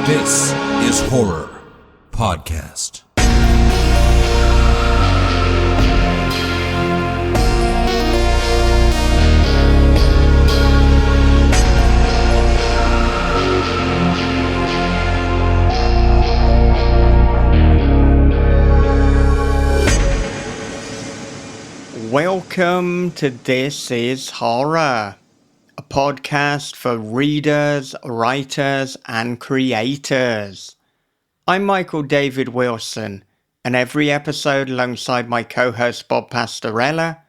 This is Horror Podcast. Welcome to This is Horror, a podcast for readers, writers, and creators. I'm Michael David Wilson, and every episode alongside my co-host Bob Pastorella,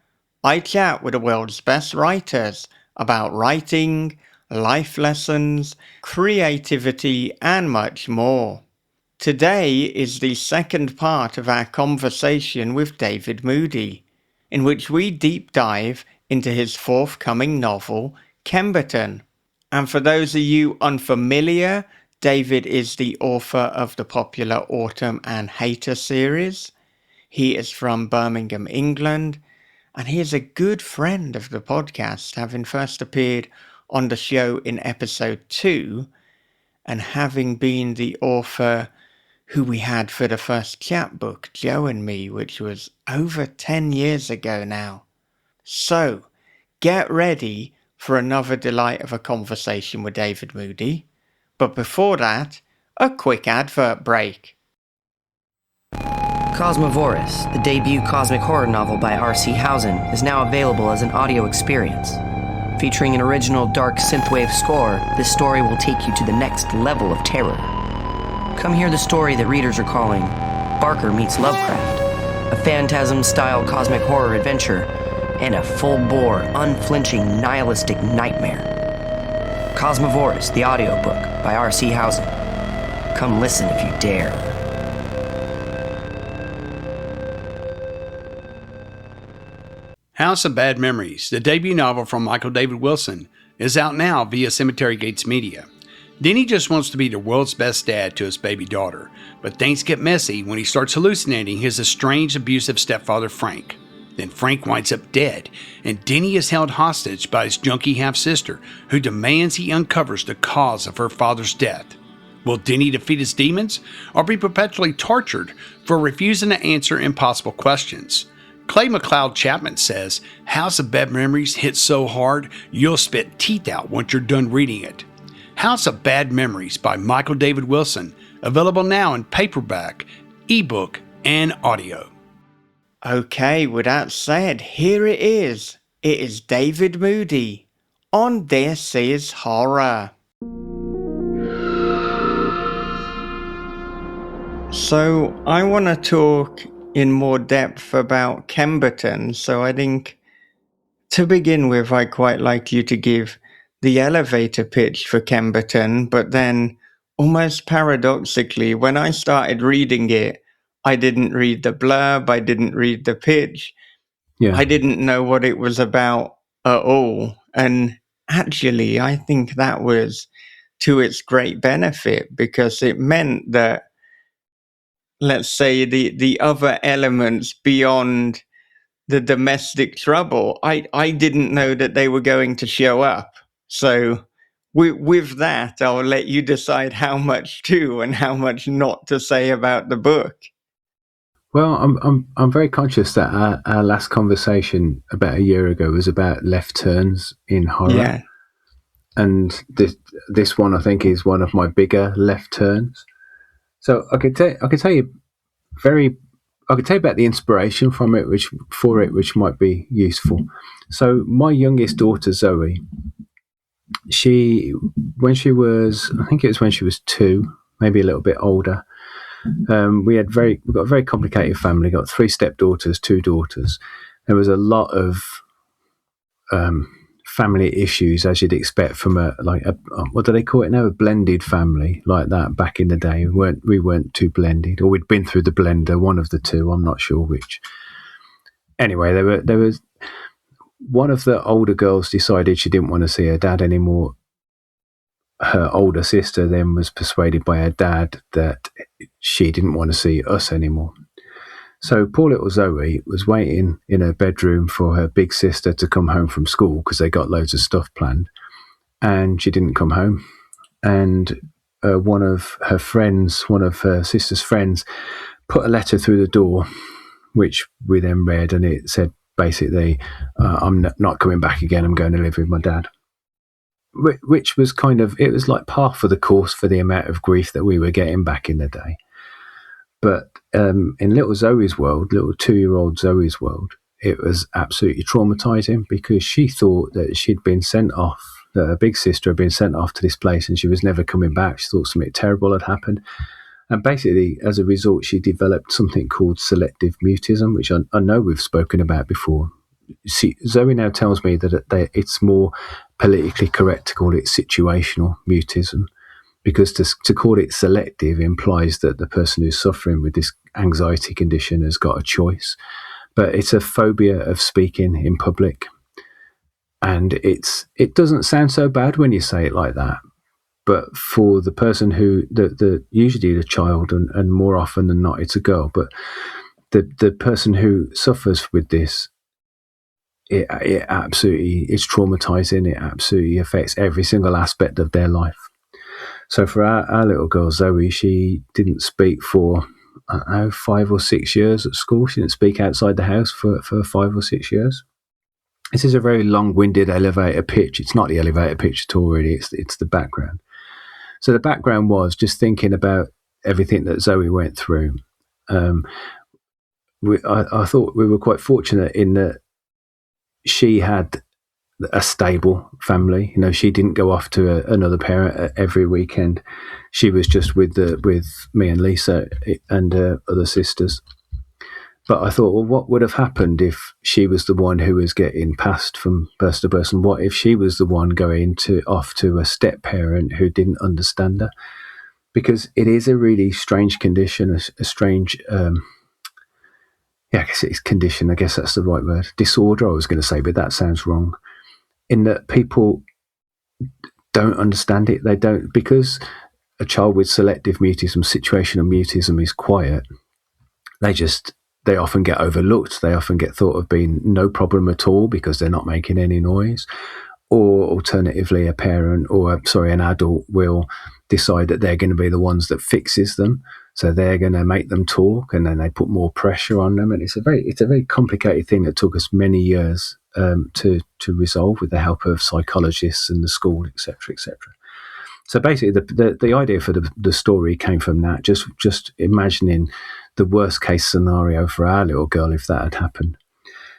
I chat with the world's best writers about writing, life lessons, creativity, and much more. Today is the second part of our conversation with David Moody, in which we deep dive into his forthcoming novel, Kemberton. And for those of you unfamiliar, David is the author of the popular Autumn and Hater series. He is from Birmingham, England, and he is a good friend of the podcast, having first appeared on the show in episode 2, and having been the author who we had for the first chapbook, Joe and Me, which was over 10 years ago now. So, get ready for another delight of a conversation with David Moody. But before that, a quick advert break. Cosmovorous, the debut cosmic horror novel by R.C. Housen, is now available as an audio experience. Featuring an original dark synthwave score, this story will take you to the next level of terror. Come hear the story that readers are calling Barker Meets Lovecraft, a phantasm-style cosmic horror adventure, and a full-bore, unflinching, nihilistic nightmare. Cosmovorous, the audiobook by R.C. Housen. Come listen if you dare. House of Bad Memories, the debut novel from Michael David Wilson, is out now via Cemetery Gates Media. Denny just wants to be the world's best dad to his baby daughter, but things get messy when he starts hallucinating his estranged, abusive stepfather Frank. Then Frank winds up dead, and Denny is held hostage by his junkie half-sister, who demands he uncovers the cause of her father's death. Will Denny defeat his demons, or be perpetually tortured for refusing to answer impossible questions? Clay McLeod Chapman says, House of Bad Memories hits so hard, you'll spit teeth out once you're done reading it. House of Bad Memories by Michael David Wilson, available now in paperback, ebook, and audio. Okay, with that said, here it is. It is David Moody on This is Horror. So, I want to talk in more depth about Kemberton, so I think to begin with, I'd quite like you to give the elevator pitch for Kemberton, but then almost paradoxically, when I started reading it, I didn't read the blurb, I didn't read the pitch. I didn't know what it was about at all. And actually, I think that was to its great benefit, because it meant that, let's say, the other elements beyond the domestic trouble, I didn't know that they were going to show up. So with that, I'll let you decide how much to and how much not to say about the book. Well, I'm very conscious that our last conversation about a year ago was about left turns in horror. Yeah. And this one, I think, is one of my bigger left turns. So I could tell you about the inspiration from it, which might be useful. So my youngest daughter Zoe, when she was 2, maybe a little bit older, we got a very complicated family. Got 3 stepdaughters, 2 daughters. There was a lot of family issues, as you'd expect from a what do they call it now? A blended family like that back in the day. We weren't too blended, or we'd been through the blender, one of the two. I'm not sure which. Anyway, there was one of the older girls decided she didn't want to see her dad anymore. Her older sister then was persuaded by her dad that she didn't want to see us anymore. So poor little Zoe was waiting in her bedroom for her big sister to come home from school because they got loads of stuff planned, and she didn't come home. And one of her sister's friends, put a letter through the door, which we then read, and it said basically, I'm not coming back again, I'm going to live with my dad. Which was it was like par for the course for the amount of grief that we were getting back in the day. But in little Zoe's world, little 2-year-old Zoe's world, it was absolutely traumatizing because she thought that she'd been sent off, that her big sister had been sent off to this place and she was never coming back. She thought something terrible had happened. And basically, as a result, she developed something called selective mutism, which I know we've spoken about before. Zoe now tells me that it's more politically correct to call it situational mutism, because to call it selective implies that the person who's suffering with this anxiety condition has got a choice. But it's a phobia of speaking in public. And it doesn't sound so bad when you say it like that. But for the person who, usually the child, and more often than not, it's a girl, but the person who suffers with this, it absolutely, it's traumatizing. It absolutely affects every single aspect of their life. So for our little girl, Zoe, she didn't speak for, 5 or 6 years at school. She didn't speak outside the house for 5 or 6 years. This is a very long-winded elevator pitch. It's not the elevator pitch at all, really. It's the background. So the background was just thinking about everything that Zoe went through. I thought we were quite fortunate in that she had a stable family. You know, she didn't go off to another parent every weekend. She was just with me and Lisa and her other sisters. But I thought, well, what would have happened if she was the one who was getting passed from person to person? What if she was the one going off to a step parent who didn't understand her? Because it is a really strange condition, a strange, I guess it's condition. I guess that's the right word. Disorder, I was going to say, but that sounds wrong. In that people don't understand it. They don't, because a child with selective mutism, situational mutism, is quiet. They often get overlooked. They often get thought of being no problem at all because they're not making any noise. Or alternatively, an adult will decide that they're going to be the ones that fixes them. So they're going to make them talk, and then they put more pressure on them. And it's a very complicated thing that took us many years to resolve with the help of psychologists and the school, etc., etc. So basically, the idea for the story came from that. Just imagining the worst case scenario for our little girl if that had happened.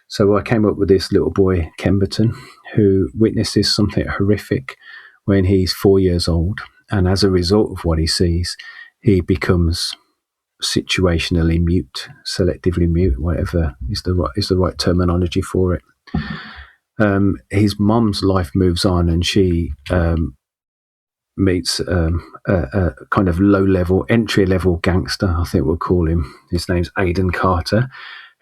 So I came up with this little boy, Kemberton, who witnesses something horrific when he's 4 years old, and as a result of what he sees, he becomes situationally mute, selectively mute, whatever is the right terminology for it. His mum's life moves on, and she meets a kind of low-level, entry-level gangster, I think we'll call him. His name's Aidan Carter,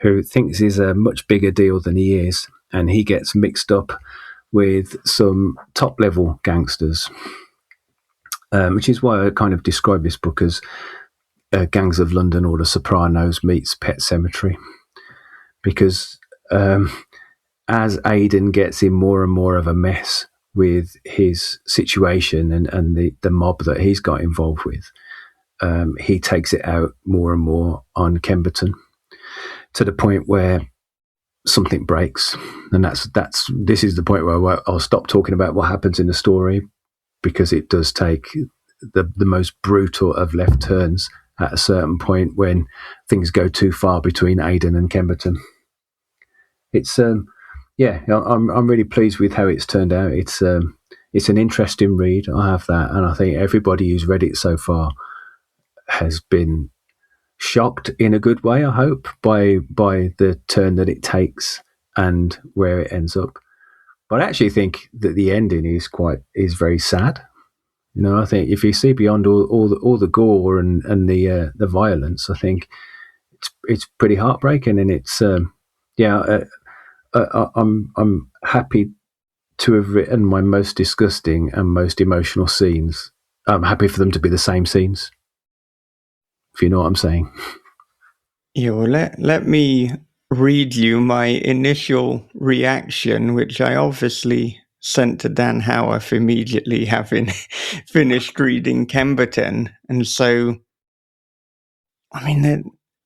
who thinks he's a much bigger deal than he is, and he gets mixed up with some top-level gangsters, which is why I kind of describe this book as Gangs of London or The Sopranos meets Pet Sematary, because as Aidan gets in more and more of a mess with his situation and the mob that he's got involved with, he takes it out more and more on Kemberton, to the point where something breaks. And this is the point where I'll stop talking about what happens in the story, because it does take the most brutal of left turns at a certain point when things go too far between Aidan and Kemberton. It's I'm really pleased with how it's turned out. It's an interesting read, I have that, and I think everybody who's read it so far has been shocked in a good way, I hope, by the turn that it takes and where it ends up. But I actually think that the ending is very sad. You know, I think if you see beyond all the gore and the violence, I think it's pretty heartbreaking, and it's I'm happy to have written my most disgusting and most emotional scenes. I'm happy for them to be the same scenes, if you know what I'm saying. Yeah, well, let me read you my initial reaction, which I obviously sent to Dan Howarth immediately having finished reading Kemberton. And so, I mean,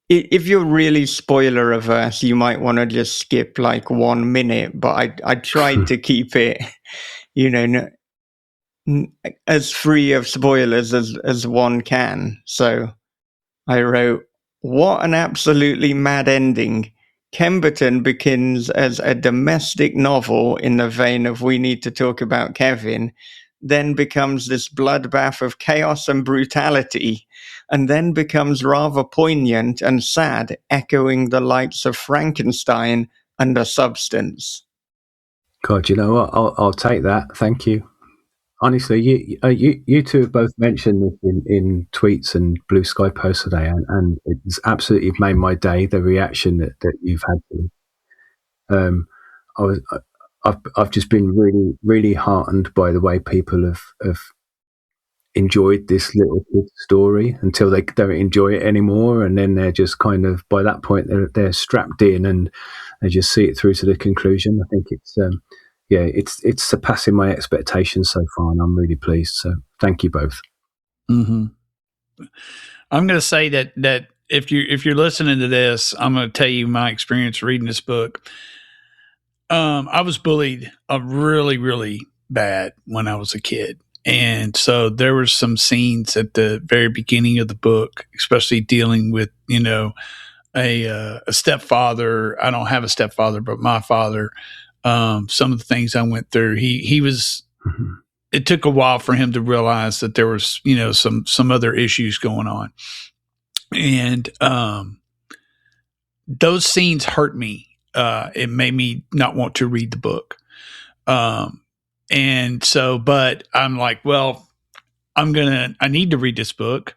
if you're really spoiler averse, you might want to just skip like 1 minute, but I tried to keep it, you know, as free of spoilers as one can. So I wrote, "What an absolutely mad ending. Kemberton begins as a domestic novel in the vein of We Need to Talk About Kevin, then becomes this bloodbath of chaos and brutality, and then becomes rather poignant and sad, echoing the likes of Frankenstein and The Substance." God, you know what? I'll take that. Thank you. Honestly, you two have both mentioned this in tweets and Blue Sky posts today, and it's absolutely made my day. The reaction that you've had to it. I've just been really, really heartened by the way people have enjoyed this little kid story until they don't enjoy it anymore, and then they're just kind of, by that point they're strapped in and they just see it through to the conclusion. I think it's it's surpassing my expectations so far, and I'm really pleased. So thank you both. Mm-hmm. I'm going to say that if you're listening to this, I'm going to tell you my experience reading this book. I was bullied really, really bad when I was a kid. And so there were some scenes at the very beginning of the book, especially dealing with, a stepfather. I don't have a stepfather, but my father, some of the things I went through, he was, Mm-hmm. it took a while for him to realize that there was, some other issues going on. And, those scenes hurt me. It made me not want to read the book. And so, but I'm like, well, I need to read this book.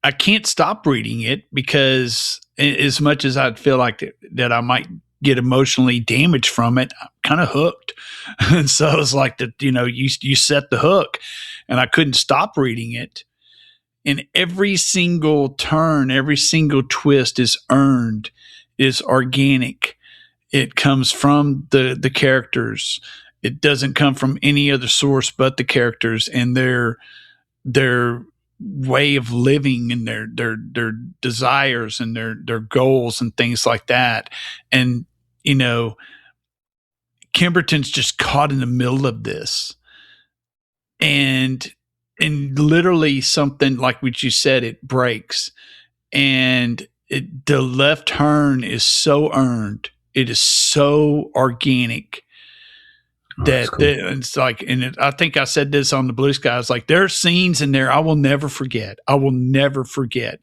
I can't stop reading it because as much as I'd feel like that I might get emotionally damaged from it, I'm kind of hooked. And so it's like that, you set the hook, and I couldn't stop reading it. And every single turn, every single twist is earned, is organic. It comes from the characters. It doesn't come from any other source but the characters and their way of living and their desires and their goals and things like that. And Kemberton's just caught in the middle of this, and literally something like what you said, it breaks, and the left turn is so earned. It is so organic. That cool. It's like, and I think I said this on the Blue Sky. It's like, there are scenes in there I will never forget. I will never forget.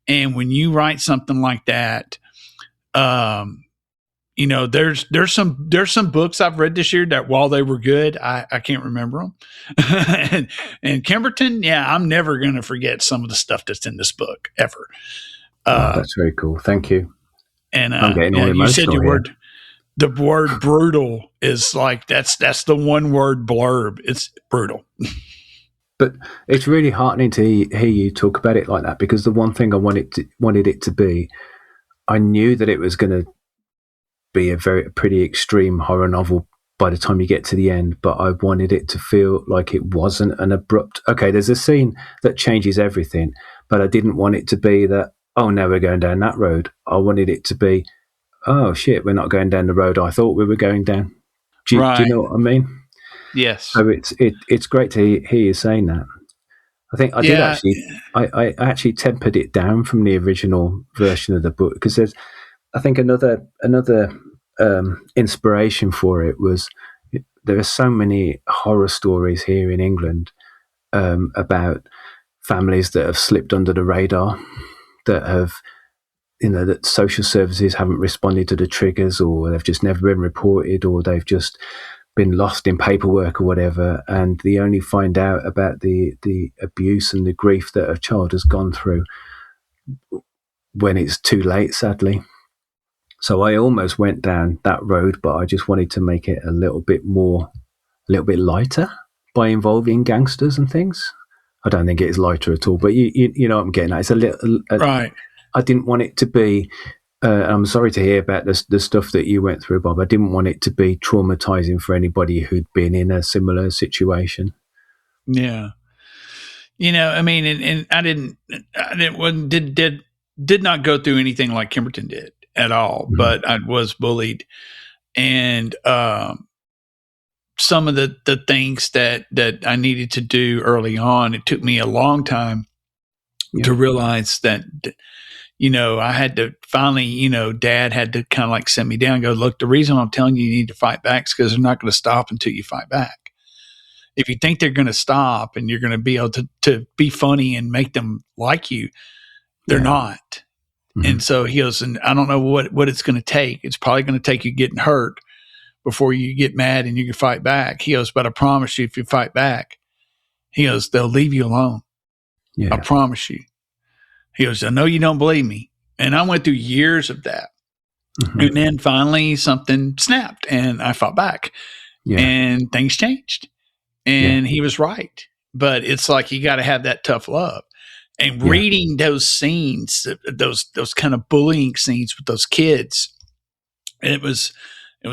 And when you write something like that, there's some books I've read this year that while they were good, I can't remember them. and Kemberton, yeah, I'm never going to forget some of the stuff that's in this book ever. That's very cool. Thank you. And I'm getting all emotional. You said your here. word. The word brutal is like, that's the one word blurb. It's brutal. But it's really heartening to hear you talk about it like that, because the one thing I wanted it to be, I knew that it was going to be a pretty extreme horror novel by the time you get to the end, but I wanted it to feel like it wasn't an abrupt, okay, there's a scene that changes everything, but I didn't want it to be that, oh, now we're going down that road. I wanted it to be, oh shit, we're not going down the road I thought we were going down. Do you know what I mean? Yes. So it's great to hear you saying that. I think I did actually. I actually tempered it down from the original version of the book, because there's, I think another inspiration for it was, there are so many horror stories here in England about families that have slipped under the radar, that have, that social services haven't responded to the triggers, or they've just never been reported, or they've just been lost in paperwork or whatever, and they only find out about the abuse and the grief that a child has gone through when it's too late, sadly. So I almost went down that road, but I just wanted to make it a little bit lighter by involving gangsters and things. I don't think it is lighter at all, but you know what I'm getting at. It's a little right. I didn't want it to be. I'm sorry to hear about the stuff that you went through, Bob. I didn't want it to be traumatizing for anybody who'd been in a similar situation. Yeah. I mean, and did not go through anything like Kemberton did at all, Mm-hmm. but I was bullied. And some of the things that I needed to do early on, it took me a long time to realize that, I had to finally, Dad had to kind of like sit me down and go, look, the reason I'm telling you need to fight back is because they're not going to stop until you fight back. If you think they're going to stop and you're going to be able to be funny and make them like you, they're not. Mm-hmm. And so he goes, and I don't know what it's going to take. It's probably going to take you getting hurt before you get mad and you can fight back. He goes, but I promise you, if you fight back, he goes, they'll leave you alone. Yeah. I promise you. He goes, I know you don't believe me. And I went through years of that. Mm-hmm. And then finally something snapped and I fought back and things changed. And he was right. But it's like, you got to have that tough love. And reading those scenes, those kind of bullying scenes with those kids, it was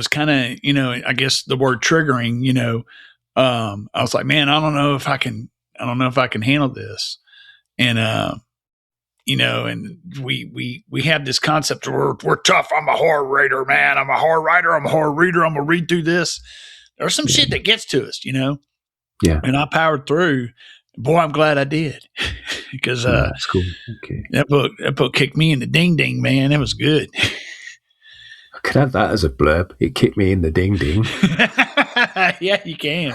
kind of, I guess the word triggering, I was like, man, I don't know if I can handle this. And, and we have this concept of we're tough. I'm a horror writer, man. I'm a horror writer. I'm a horror reader. I'm going to read through this. There's some shit that gets to us, Yeah. And I powered through. Boy, I'm glad I did. Because that's cool. Okay. That book kicked me in the ding ding, man. It was good. I could have that as a blurb. It kicked me in the ding ding. Yeah, you can.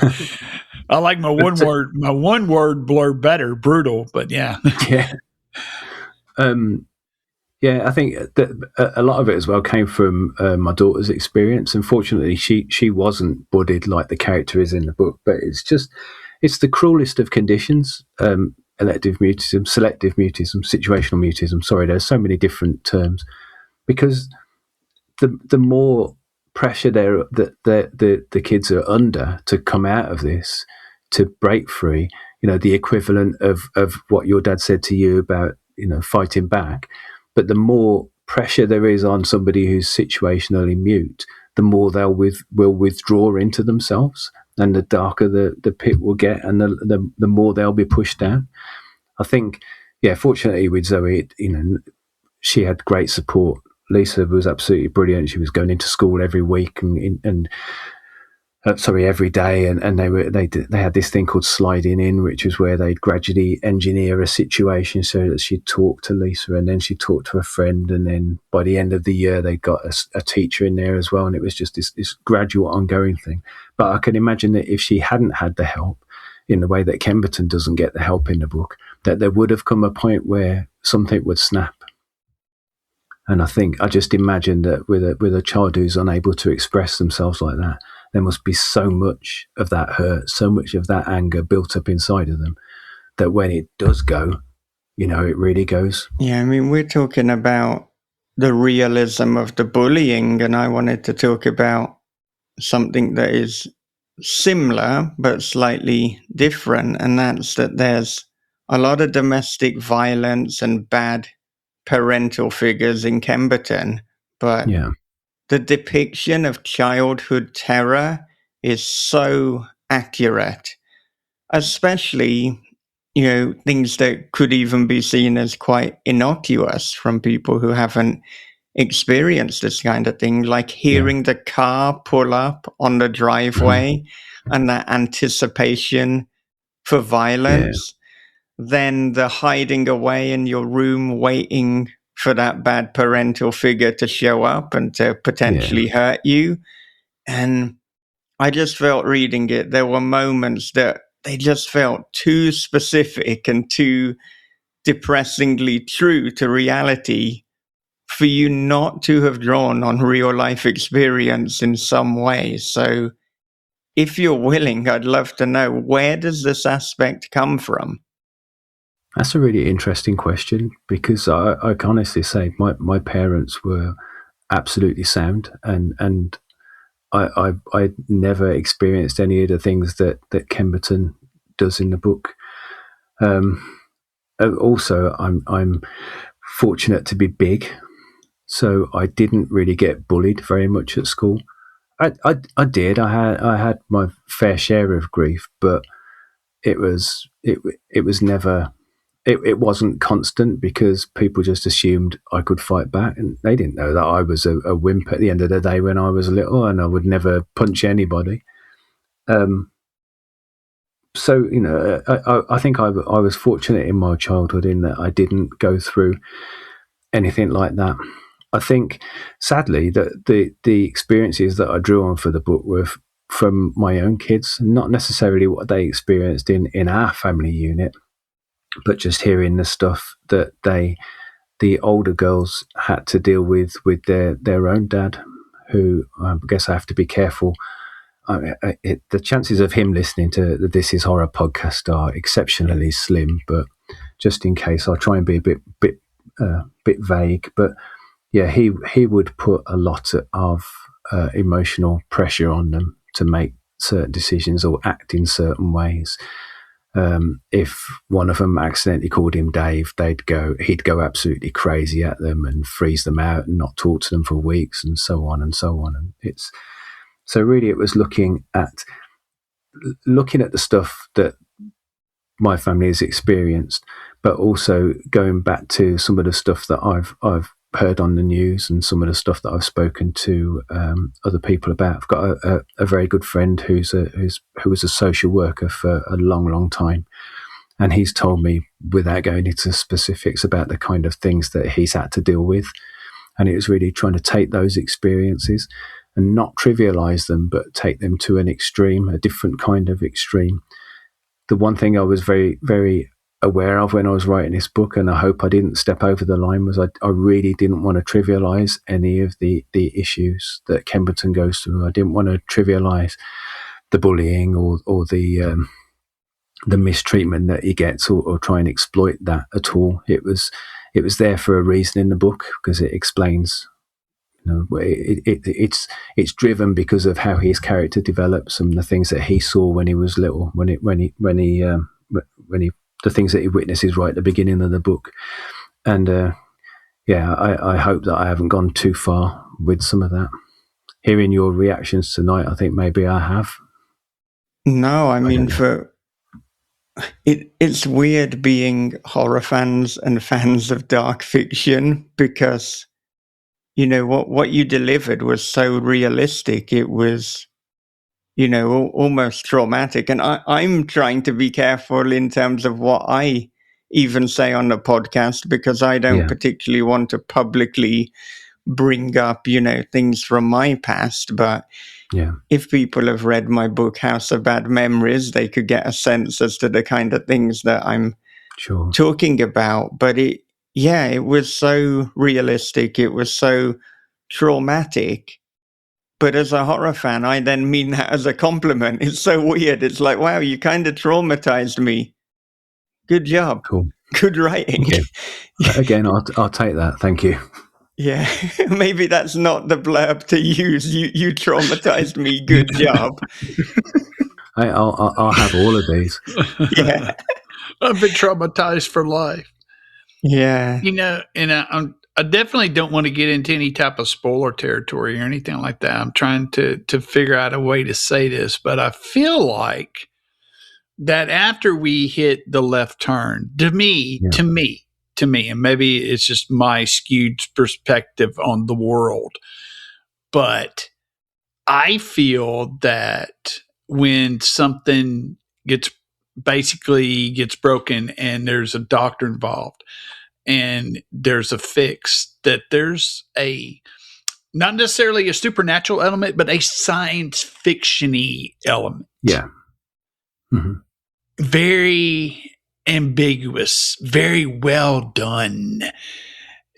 I like my one word blurb better, brutal, but yeah. Yeah. I think that a lot of it as well came from my daughter's experience. Unfortunately, she wasn't bullied like the character is in the book, but it's the cruelest of conditions. Elective mutism, selective mutism, situational mutism. Sorry, there's so many different terms because the more pressure that the kids are under to come out of this, to break free, the equivalent of what your dad said to you about fighting back. But the more pressure there is on somebody who's situationally mute, the more will withdraw into themselves, and the darker the pit will get, and the more they'll be pushed down. I think, fortunately with Zoe, she had great support. Lisa was absolutely brilliant. She was going into school every week every day, and they had this thing called sliding in, which was where they'd gradually engineer a situation so that she'd talk to Lisa, and then she'd talk to a friend, and then by the end of the year they got a teacher in there as well, and it was just this gradual ongoing thing. But I can imagine that if she hadn't had the help in the way that Kemberton doesn't get the help in the book, that there would have come a point where something would snap. And I just imagine that with a child who's unable to express themselves like that, there must be so much of that hurt, so much of that anger built up inside of them that when it does go, it really goes. Yeah, I mean, we're talking about the realism of the bullying, and I wanted to talk about something that is similar but slightly different, and that's that there's a lot of domestic violence and bad parental figures in Kemberton, but the depiction of childhood terror is so accurate, especially, things that could even be seen as quite innocuous from people who haven't experienced this kind of thing, like hearing the car pull up on the driveway and that anticipation for violence, then the hiding away in your room waiting for that bad parental figure to show up and to potentially hurt you. And I just felt reading it, there were moments that they just felt too specific and too depressingly true to reality for you not to have drawn on real life experience in some way. So if you're willing, I'd love to know, where does this aspect come from? That's a really interesting question, because I can honestly say my parents were absolutely sound, and I never experienced any of the things that Kemberton does in the book. Also, I'm fortunate to be big, so I didn't really get bullied very much at school. I did. I had my fair share of grief, but it was never. It wasn't constant because people just assumed I could fight back, and they didn't know that I was a wimp at the end of the day when I was little, and I would never punch anybody. So I think I was fortunate in my childhood in that I didn't go through anything like that. I think, sadly, that the experiences that I drew on for the book were from my own kids, not necessarily what they experienced in our family unit, but just hearing the stuff that the older girls had to deal with their own dad, who I guess I have to be careful. The chances of him listening to the This Is Horror podcast are exceptionally slim, but just in case, I'll try and be a bit vague. But yeah, he would put a lot of emotional pressure on them to make certain decisions or act in certain ways. If one of them accidentally called him Dave, he'd go absolutely crazy at them and freeze them out and not talk to them for weeks, and so on and so on. And so really it was looking at the stuff that my family has experienced, but also going back to some of the stuff that I've heard on the news and some of the stuff that I've spoken to other people about. I've got a very good friend who was a social worker for a long, long time, and he's told me, without going into specifics, about the kind of things that he's had to deal with. And it was really trying to take those experiences and not trivialize them, but take them to an extreme, a different kind of extreme. The one thing I was very, very aware of when I was writing this book, and I hope I didn't step over the line, was I really didn't want to trivialize any of the issues that Kemberton goes through. I didn't want to trivialize the bullying or the mistreatment that he gets, or try and exploit that at all. It was there for a reason in the book, because it explains. It's driven because of how his character develops and the things that he saw when he was little, when he the things that he witnesses right at the beginning of the book. And I hope that I haven't gone too far with some of that. Hearing your reactions tonight, I think maybe I have. No, I mean, it's weird being horror fans and fans of dark fiction, because what you delivered was so realistic. It was almost traumatic. And I'm trying to be careful in terms of what I even say on the podcast, because I don't particularly want to publicly bring up, things from my past. But if people have read my book, House of Bad Memories, they could get a sense as to the kind of things that I'm talking about. But it was so realistic. It was so traumatic. But as a horror fan, I then mean that as a compliment. It's so weird. It's like, wow, you kind of traumatized me. Good job. Cool. Good writing. Okay. Again, I'll take that. Thank you. Yeah, maybe that's not the blurb to use. You traumatized me. Good job. I'll have all of these. Yeah. I've been traumatized for life. Yeah. And I definitely don't want to get into any type of spoiler territory or anything like that. I'm trying to figure out a way to say this, but I feel like that after we hit the left turn, to me, and maybe it's just my skewed perspective on the world, but I feel that when something gets broken and there's a doctor involved and there's a fix, that there's not necessarily a supernatural element, but a science fiction-y element. Yeah. Mm-hmm. Very ambiguous, very well done.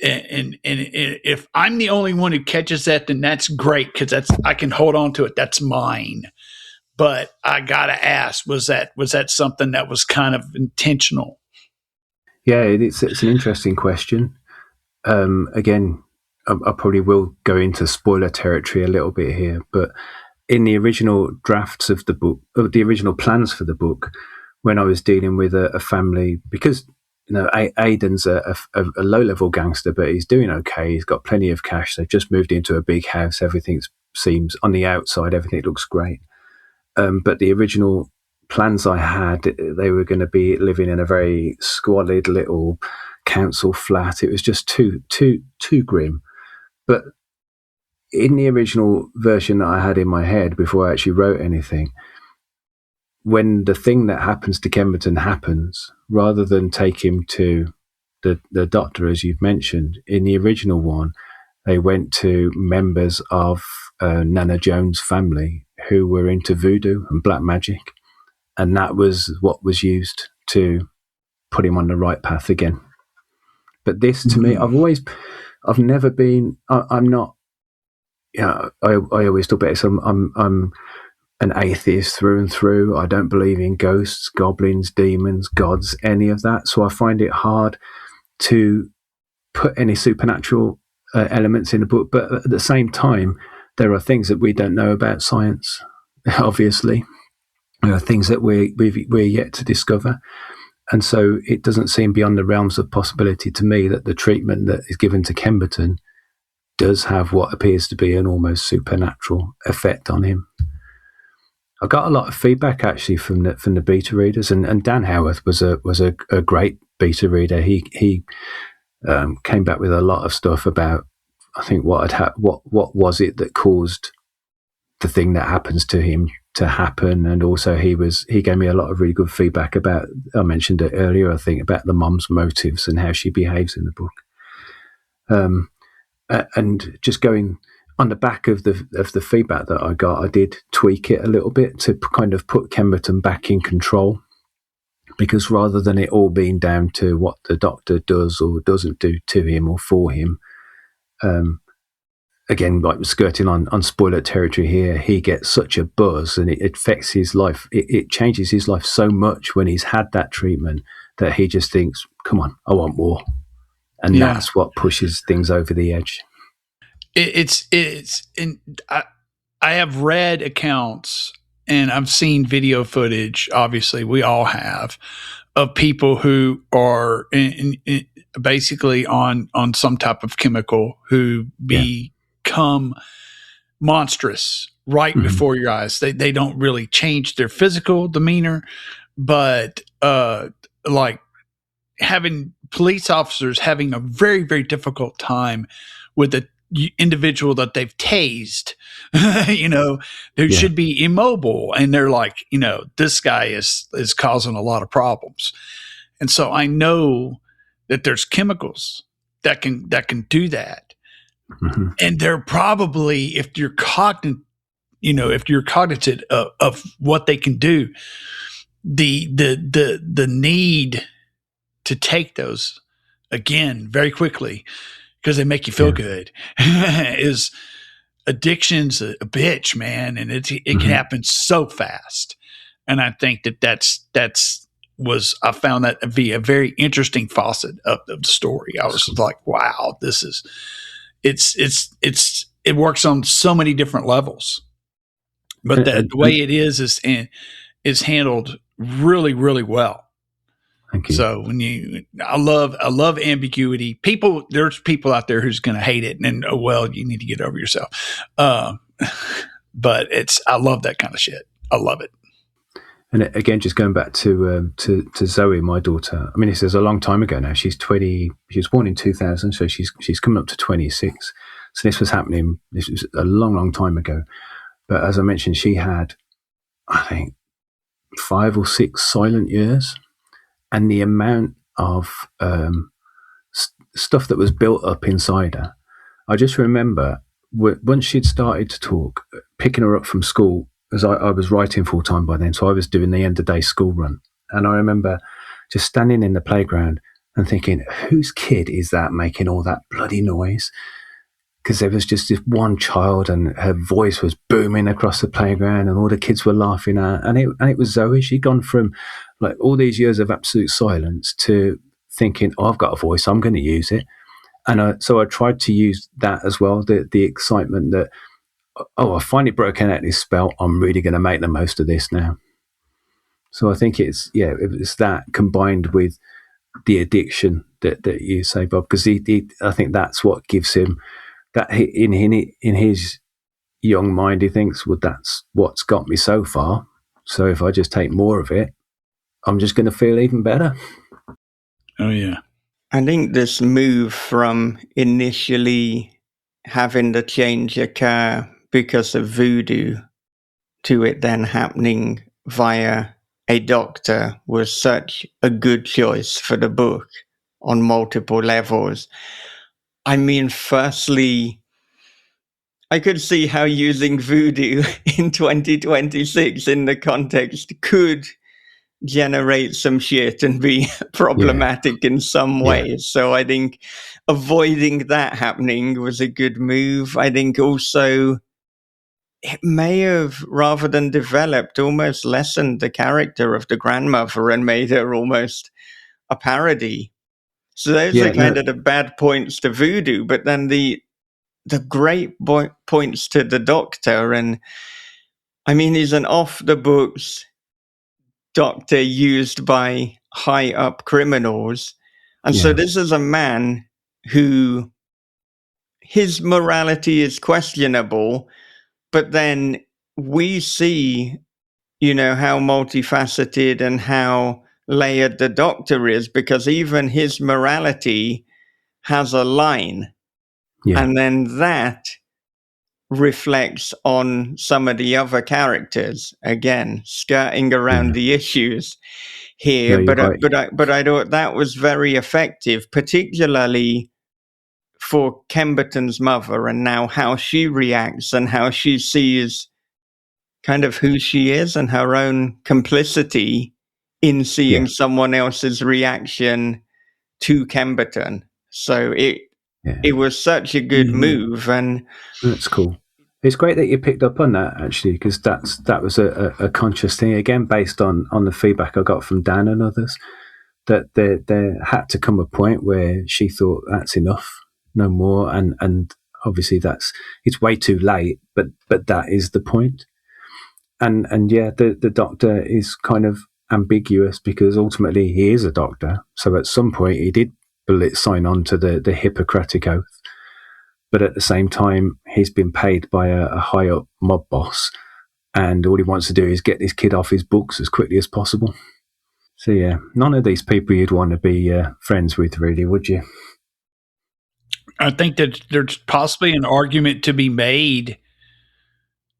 And if I'm the only one who catches that, then that's great, because I can hold on to it. That's mine. But I gotta ask, was that something that was kind of intentional? Yeah, it's an interesting question. Again, I probably will go into spoiler territory a little bit here, but in the original drafts of the book, or the original plans for the book, when I was dealing with a family, because Aiden's a low-level gangster, but he's doing okay. He's got plenty of cash. They've just moved into a big house. Everything seems, on the outside, everything looks great. But the original plans I had, they were going to be living in a very squalid little council flat. It was just too grim. But in the original version that I had in my head before I actually wrote anything, when the thing that happens to Kemberton happens, rather than take him to the doctor, as you've mentioned, in the original one, they went to members of Nana Jones' family who were into voodoo and black magic. And that was what was used to put him on the right path again. But this, to me, I've never been, I'm not, I always talk about it. So I'm an atheist through and through. I don't believe in ghosts, goblins, demons, gods, any of that. So I find it hard to put any supernatural elements in the book. But at the same time, there are things that we don't know about science, obviously. There are things that we're yet to discover. And so it doesn't seem beyond the realms of possibility to me that the treatment that is given to Kemberton does have what appears to be an almost supernatural effect on him. I got a lot of feedback actually from the beta readers, and Dan Howarth was a great beta reader. He came back with a lot of stuff about, I think, what was it that caused the thing that happens to him to happen, and also he gave me a lot of really good feedback about, I mentioned it earlier, I think, about the mum's motives and how she behaves in the book. And just going on the back of the feedback that I got, I did tweak it a little bit to kind of put Kemberton back in control, because rather than it all being down to what the doctor does or doesn't do to him or for him, again, like skirting on spoiler territory here, he gets such a buzz and it affects his life. It changes his life so much when he's had that treatment that he just thinks, come on, I want more. And that's what pushes things over the edge. I have read accounts and I've seen video footage, obviously we all have, of people who are basically on some type of chemical who become monstrous right before your eyes. They don't really change their physical demeanor, but like having police officers having a very, very difficult time with the individual that they've tased, who should be immobile. And they're like, this guy is causing a lot of problems. And so I know that there's chemicals that can do that. Mm-hmm. And they're probably, if you're cognizant of what they can do, the need to take those again very quickly because they make you feel good is addiction's a bitch, man, and it can happen so fast. And I think I found that to be a very interesting facet of the story. I was like, wow, it works on so many different levels, but the way it is handled really, really well. Thank you. So I love ambiguity. There's people out there who's going to hate it, and you need to get over yourself. But I love that kind of shit. I love it. And again, just going back to Zoe, my daughter. I mean, this is a long time ago now. She's 20. She was born in 2000, so she's coming up to 26. So this was happening. This was a long, long time ago. But as I mentioned, she had, I think, 5 or 6 silent years. And the amount of stuff that was built up inside her. I just remember once she'd started to talk, picking her up from school, as I was writing full time by then, so I was doing the end of day school run. And I remember just standing in the playground and thinking, whose kid is that making all that bloody noise? Because there was just this one child and her voice was booming across the playground and all the kids were laughing at her. And it was Zoe. She'd gone from like all these years of absolute silence to thinking, I've got a voice, I'm going to use it. And so I tried to use that as well, the excitement that, I finally broken out this spell, I'm really going to make the most of this now. So I think it's that combined with the addiction that you say, Bob, because I think that's what gives him that in his young mind. He thinks, well, that's what's got me so far. So if I just take more of it, I'm just going to feel even better. Oh, yeah. I think this move from initially having the change occur because of voodoo to it then happening via a doctor was such a good choice for the book on multiple levels. I mean, firstly, I could see how using voodoo in 2026 in the context could generate some shit and be problematic in some ways. So I think avoiding that happening was a good move. I think also it may have, rather than developed, almost lessened the character of the grandmother and made her almost a parody. So those are kind of the bad points to voodoo, but then the great points to the doctor. And I mean, he's an off the books doctor used by high up criminals. And so this is a man who his morality is questionable, but then we see, how multifaceted and how layered the doctor is, because even his morality has a line. And then that reflects on some of the other characters, again, skirting around the issues here. No, but I thought that was very effective, particularly for Kemberton's mother, and now how she reacts and how she sees kind of who she is and her own complicity in seeing someone else's reaction to Kemberton. So it was such a good move, and that's cool. It's great that you picked up on that, actually, because that was a conscious thing, again, based on the feedback I got from Dan and others, that there had to come a point where she thought, that's enough, no more, and obviously it's way too late, but that is the point. And the doctor is kind of ambiguous because ultimately he is a doctor, so at some point he did sign on to the Hippocratic Oath. But at the same time, he's been paid by a high-up mob boss, and all he wants to do is get this kid off his books as quickly as possible. So, yeah, none of these people you'd want to be friends with, really, would you? I think that there's possibly an argument to be made.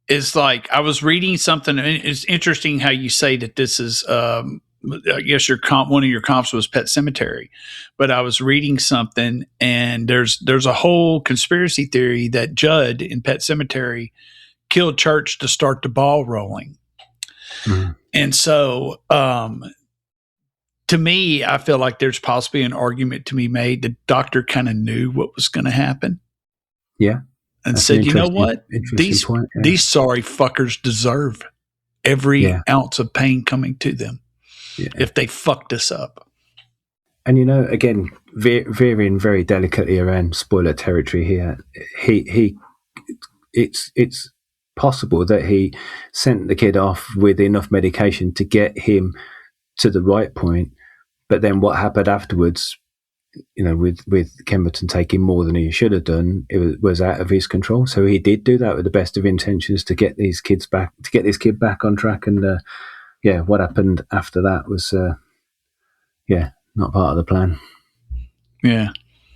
It's like, I was reading something, and it's interesting how you say that this is I guess one of your comps was Pet Sematary, but I was reading something, and there's a whole conspiracy theory that Judd in Pet Sematary killed Church to start the ball rolling. Mm-hmm. And so, to me, I feel like there's possibly an argument to be made. The doctor kind of knew what was going to happen. Yeah. And said, you know what? These sorry fuckers deserve every ounce of pain coming to them. If they fucked us up. And again, veering very delicately around spoiler territory here, it's possible that he sent the kid off with enough medication to get him to the right point, but then what happened afterwards, with Kemberton taking more than he should have done, it was out of his control. So he did do that with the best of intentions to get this kid back on track, and what happened after that was, not part of the plan. Yeah.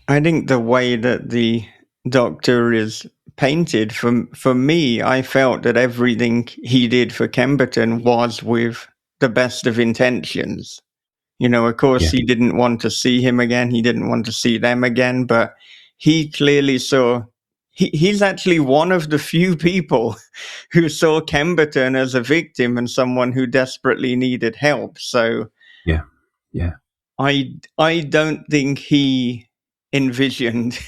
I think the way that the doctor is painted, for me, I felt that everything he did for Kemberton was with the best of intentions. Of course, he didn't want to see him again. He didn't want to see them again, but he clearly saw... He's actually one of the few people who saw Kemberton as a victim and someone who desperately needed help. So, I don't think he envisioned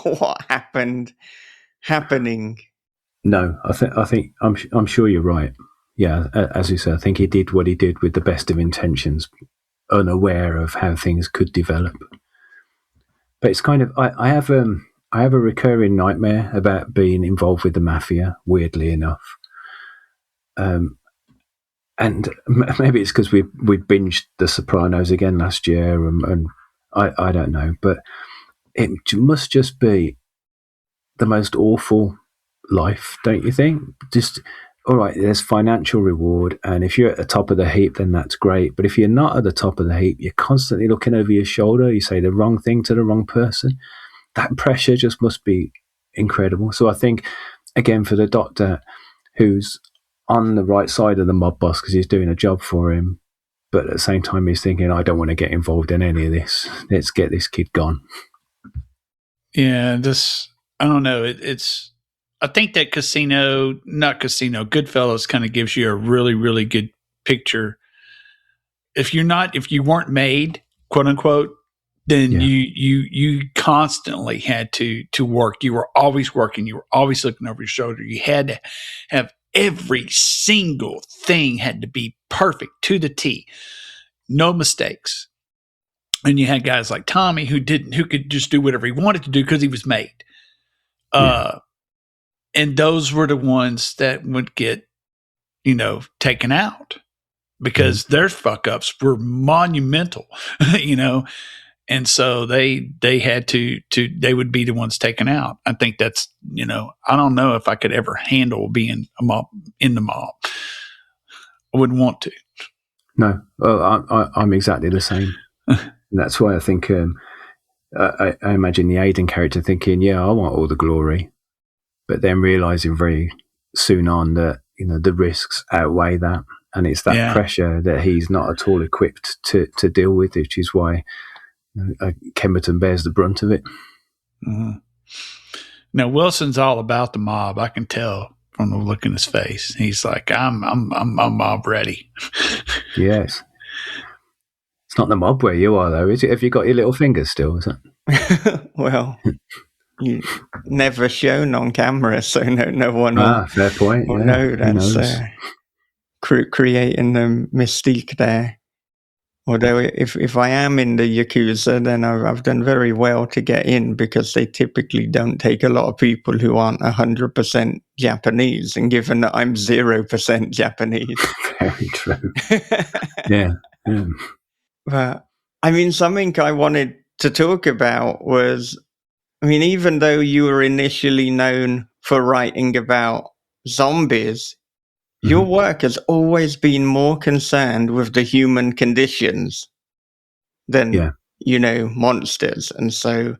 what happening. No, I'm sure you're right. Yeah, as you said, I think he did what he did with the best of intentions, unaware of how things could develop. But it's kind of I have a recurring nightmare about being involved with the mafia, weirdly enough. and maybe it's because we binged The Sopranos again last year, and I don't know, but it must just be the most awful life, don't you think? Just, all right, there's financial reward, and if you're at the top of the heap, then that's great. But if you're not at the top of the heap, you're constantly looking over your shoulder. You say the wrong thing to the wrong person. That pressure just must be incredible. So I think, again, for the doctor who's on the right side of the mob boss because he's doing a job for him, but at the same time he's thinking, I don't want to get involved in any of this. Let's get this kid gone. Yeah, I don't know. It's I think that Goodfellas kind of gives you a really, really good picture. If you weren't made, quote unquote, then Yeah. you constantly had to work. You were always working. You were always looking over your shoulder. You had to have every single thing had to be perfect to the T. No mistakes. And you had guys like Tommy who could just do whatever he wanted to do because he was made. And those were the ones that would get, taken out because their fuck ups were monumental, and so they had to they would be the ones taken out. I think that's, I don't know if I could ever handle being a mob in the mob. I wouldn't want to. No, well, I'm exactly the same. And that's why I think I imagine the Aidan character thinking, yeah, I want all the glory, but then realizing very soon on that, the risks outweigh that. And it's that pressure that he's not at all equipped to deal with, which is why Kemberton bears the brunt of it. Mm-hmm. Now, Wilson's all about the mob. I can tell from the look in his face. He's like, I'm mob ready. Yes. It's not the mob where you are, though, is it? Have you got your little fingers still? Is it? Well, you never shown on camera, so no one will, fair point. will Yeah. know that's creating the mystique there. Although if I am in the Yakuza, then I've done very well to get in because they typically don't take a lot of people who aren't 100% Japanese. And given that I'm 0% Japanese. Very true. Yeah. But I mean, something I wanted to talk about was, even though you were initially known for writing about zombies, your work has always been more concerned with the human conditions than, monsters. And so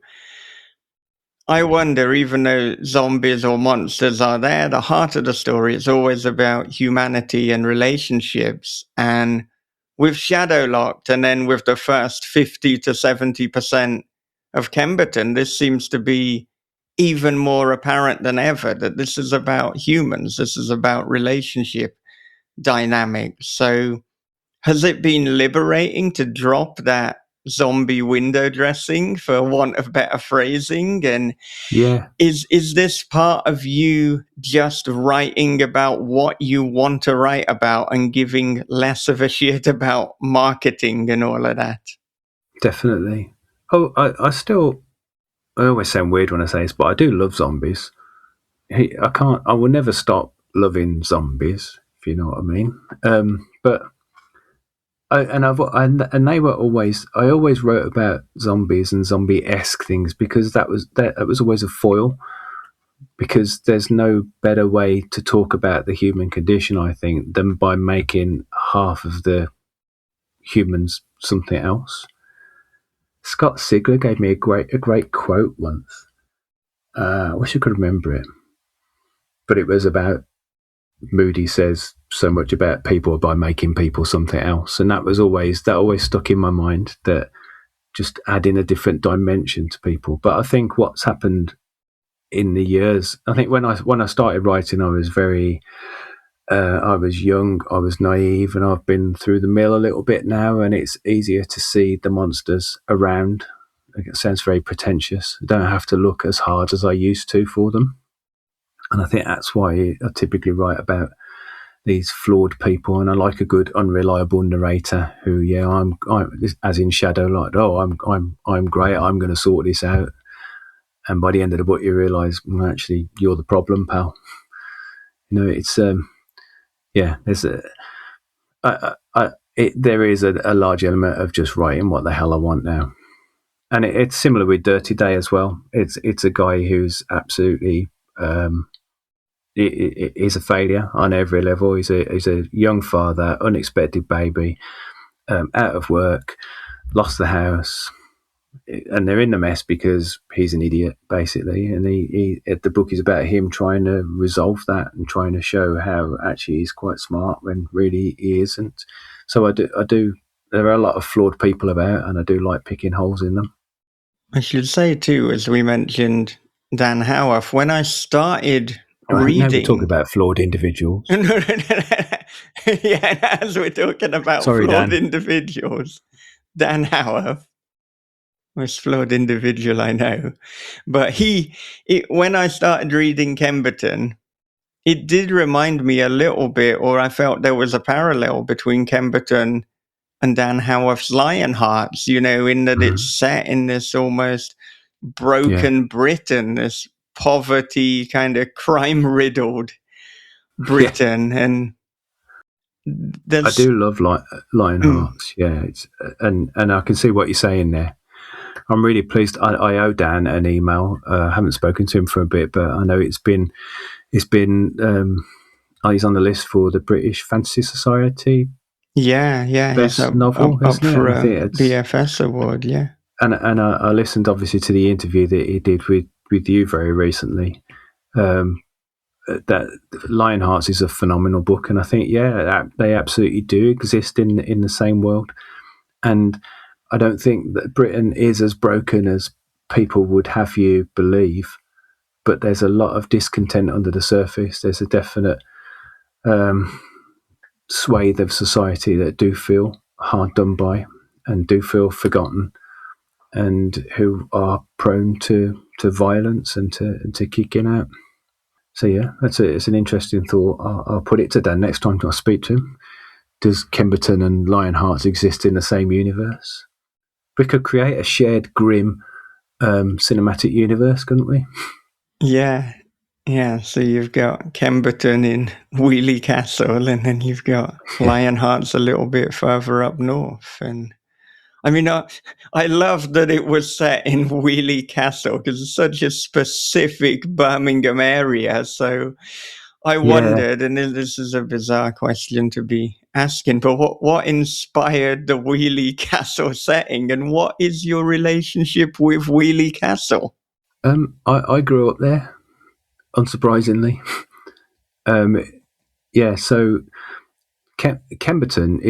I wonder, even though zombies or monsters are there, the heart of the story is always about humanity and relationships. And with Shadowlocked, and then with the first 50 to 70% of Kemberton, this seems to be even more apparent than ever, that this is about humans. This is about relationship dynamics. So has it been liberating to drop that zombie window dressing, for want of better phrasing? And is this part of you just writing about what you want to write about and giving less of a shit about marketing and all of that? Definitely. Oh, I always sound weird when I say this, but I do love zombies. I will never stop loving zombies, if you know what I mean. But they were always. I always wrote about zombies and zombie-esque things because that was always a foil. Because there's no better way to talk about the human condition, I think, than by making half of the humans something else. Scott Sigler gave me a great quote once. I wish I could remember it, but it was about Moody says so much about people by making people something else, and that always stuck in my mind, that just adding a different dimension to people. But I think what's happened in the years, I think when I started writing, I was I was young, I was naive, and I've been through the mill a little bit now, and it's easier to see the monsters around. It sounds very pretentious. I don't have to look as hard as I used to for them. And I think that's why I typically write about these flawed people, and I like a good unreliable narrator who, I'm as in Shadowlight, I'm great, I'm going to sort this out. And by the end of the book, you realise, well, actually, you're the problem, pal. It's there's there is a large element of just writing what the hell I want now, and it's similar with Dirty Day as well. It's a guy who's absolutely is a failure on every level. He's a young father, unexpected baby, out of work, lost the house, and they're in the mess because he's an idiot, basically. And the book is about him trying to resolve that and trying to show how actually he's quite smart when really he isn't. So I do. There are a lot of flawed people about, and I do like picking holes in them. I should say too, as we mentioned, Dan Howarth, when I started reading... Now we're talking about flawed individuals. Yeah, as we're talking about flawed Dan. individuals, Dan Howarth, most flawed individual I know. But when I started reading Kemberton, it did remind me a little bit, or I felt there was a parallel between Kemberton and Dan Howarth's Lionhearts, in that it's set in this almost broken Britain, this poverty, kind of crime-riddled Britain. And I do love Lionhearts, it's and I can see what you're saying there. I'm really pleased. I owe Dan an email. I haven't spoken to him for a bit, but I know he's been he's on the list for the British Fantasy Society. Best novel, up for a it? BFS award, yeah. And I listened obviously to the interview that he did with you very recently. That Lionhearts is a phenomenal book, and I think they absolutely do exist in the same world. And I don't think that Britain is as broken as people would have you believe, but there's a lot of discontent under the surface. There's a definite swathe of society that do feel hard done by and do feel forgotten, and who are prone to violence and to kicking out. So it's an interesting thought. I'll put it to Dan next time I speak to him. Does Kemberton and Lionhearts exist in the same universe? We could create a shared grim cinematic universe, couldn't we? Yeah. So you've got Kemberton in Weoley Castle, and then you've got Lionhearts a little bit further up north. And I mean, I love that it was set in Weoley Castle because it's such a specific Birmingham area. So I wondered, and this is a bizarre question to be asking, but what inspired the Weoley Castle setting, and what is your relationship with Weoley Castle? I grew up there, unsurprisingly. So Kemberton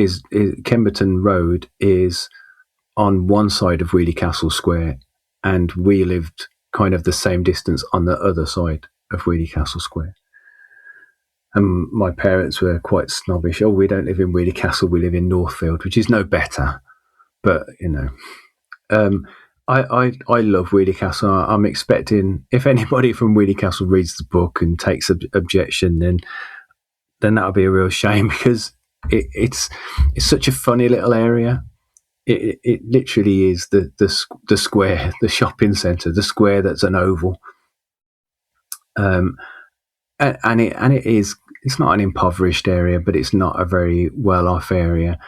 Road is on one side of Weoley Castle Square, and we lived kind of the same distance on the other side of Weoley Castle Square. And my parents were quite snobbish. Oh, we don't live in Weoley Castle, we live in Northfield, which is no better. But, I love Weoley Castle. I'm expecting, if anybody from Weoley Castle reads the book and takes objection, then that'll be a real shame, because it's such a funny little area. It literally is the square, the shopping centre, the square that's an oval. And it is. It's not an impoverished area, but it's not a very well-off area.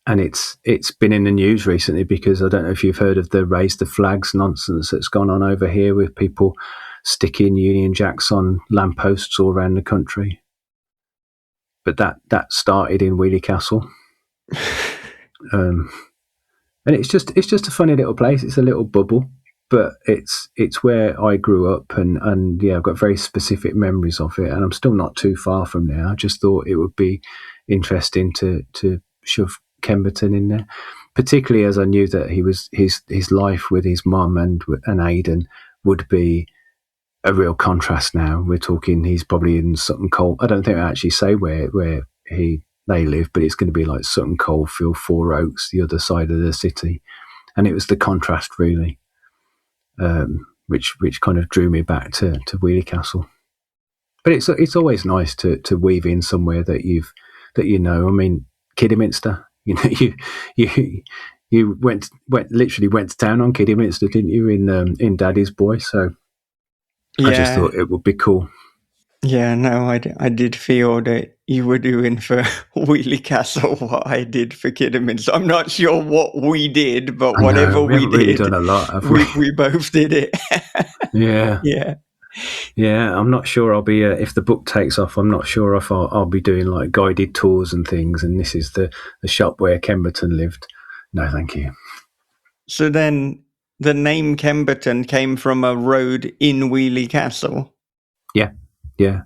And it's been in the news recently because I don't know if you've heard of the raise the flags nonsense that's gone on over here with people sticking Union Jacks on lampposts all around the country. But that started in Weoley Castle. And it's just a funny little place. It's a little bubble, but it's where I grew up, and I've got very specific memories of it, and I'm still not too far from there. I just thought it would be interesting to shove Kemberton in there, particularly as I knew that his life with his mum and Aidan would be a real contrast. Now we're talking, he's probably in Sutton Cold. I don't think I actually say where they live, but it's going to be like Sutton Coldfield, Four Oaks, the other side of the city. And it was the contrast really, which kind of drew me back to Weoley Castle. But it's always nice to weave in somewhere that I mean, Kidderminster. You went to town on Kidderminster, didn't you? In Daddy's Boy. So I just thought it would be cool. Yeah, no, I did feel that you were doing for Weoley Castle what I did for Kidderminster. So I'm not sure what we did, but I know whatever we we haven't really done did, a lot, have we? we both did it. Yeah, Yeah. yeah. I'm not sure I'll be if the book takes off. I'm not sure if I'll be doing like guided tours and things. And this is the shop where Kemberton lived. No, thank you. So then the name Kemberton came from a road in Weoley Castle. Yeah, yeah,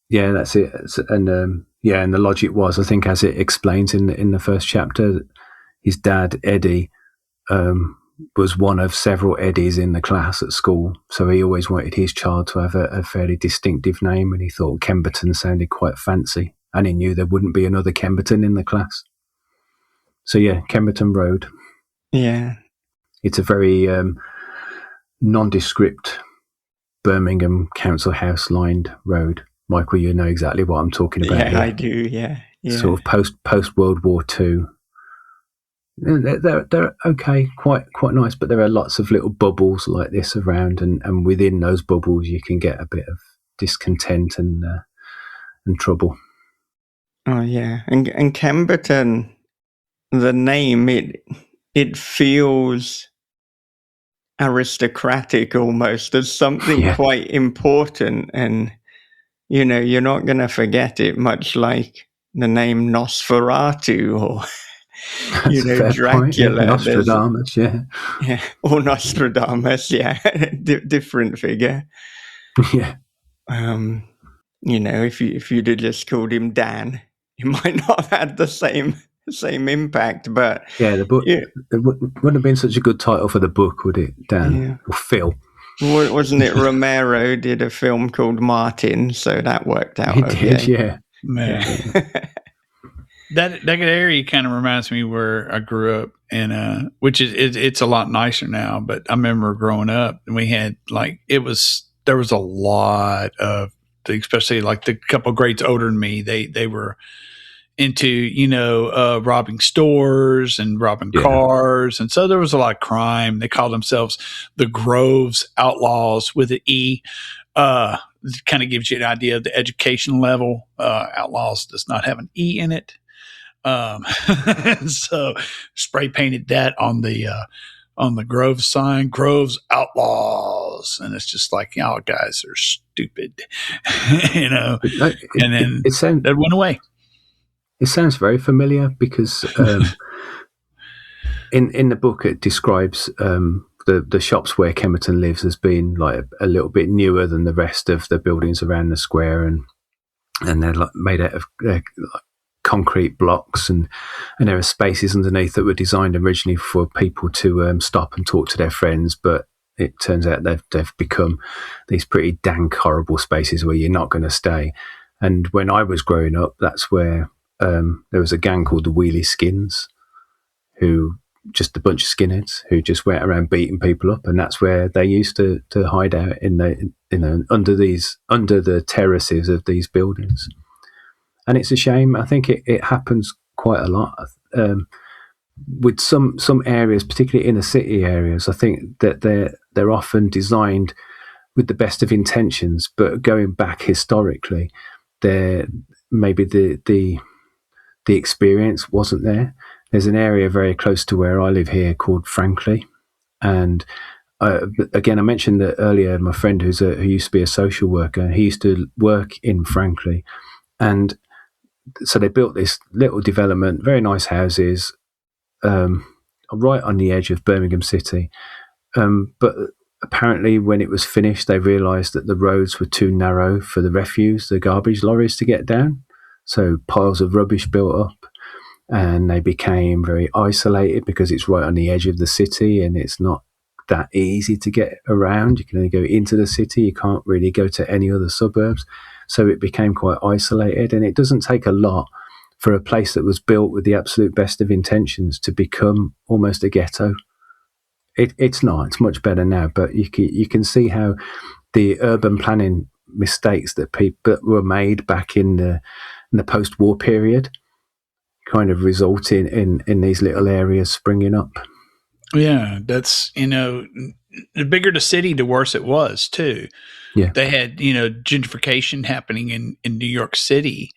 yeah. That's it. And yeah, and the logic was, I think, as it explains in the first chapter, his dad Eddie was one of several Eddies in the class at school, so he always wanted his child to have a fairly distinctive name, and he thought Kemberton sounded quite fancy, and he knew there wouldn't be another Kemberton in the class. So yeah, Kemberton Road. Yeah. It's a very nondescript Birmingham council house lined road. Michael, you know exactly what I'm talking about. Yeah, here. I do. Yeah. Yeah. Sort of post World War II. They're okay, quite nice, but there are lots of little bubbles like this around, and within those bubbles you can get a bit of discontent and trouble. Oh yeah, and Kemberton, the name it feels aristocratic almost. There's something Yeah. quite important, and you're not going to forget it. Much like the name Nosferatu or That's a fair Dracula. point, yeah. Nostradamus, yeah. Yeah, or Nostradamus. Yeah, different figure. Yeah. If you'd have just called him Dan, it might not have had the same impact. But yeah, the book it wouldn't have been such a good title for the book, would it, Dan? Yeah. Or Phil? Wasn't it Romero did a film called Martin, so that worked out. He okay. did, yeah. Man. That area kind of reminds me where I grew up, and which is it's a lot nicer now. But I remember growing up, and we had there was a lot of, especially like the couple grades older than me. They were into robbing stores and robbing cars, and so there was a lot of crime. They called themselves the Groves Outlaws with an E. It kind of gives you an idea of the education level. Outlaws does not have an E in it. So spray painted that on the Groves sign, Groves Outlaws. And it's just like, y'all guys are stupid, and then that went away. It sounds very familiar because in the book it describes the shops where Kemberton lives as being like a little bit newer than the rest of the buildings around the square, and they're like made out of concrete blocks, and there are spaces underneath that were designed originally for people to stop and talk to their friends, but it turns out they've become these pretty dank, horrible spaces where you're not going to stay. And when I was growing up, that's where there was a gang called the Weoley Skins, who just a bunch of skinheads who just went around beating people up, and that's where they used to hide out under the terraces of these buildings. And it's a shame. I think it happens quite a lot with some areas, particularly inner city areas. I think that they're often designed with the best of intentions, but going back historically, maybe the experience wasn't there. There's an area very close to where I live here called Frankley, and again, I mentioned that earlier. My friend who used to be a social worker, he used to work in Frankley, and so they built this little development, very nice houses, right on the edge of Birmingham City. But apparently, when it was finished, they realised that the roads were too narrow for the refuse, the garbage lorries to get down. So piles of rubbish built up, and they became very isolated because it's right on the edge of the city, and it's not that easy to get around. You can only go into the city. You can't really go to any other suburbs. So it became quite isolated, and it doesn't take a lot for a place that was built with the absolute best of intentions to become almost a ghetto. It's not. It's much better now, but you can see how the urban planning mistakes that were made back in the post-war period kind of result in these little areas springing up. Yeah, that's the bigger the city, the worse it was too. Yeah. They had, gentrification happening in New York City,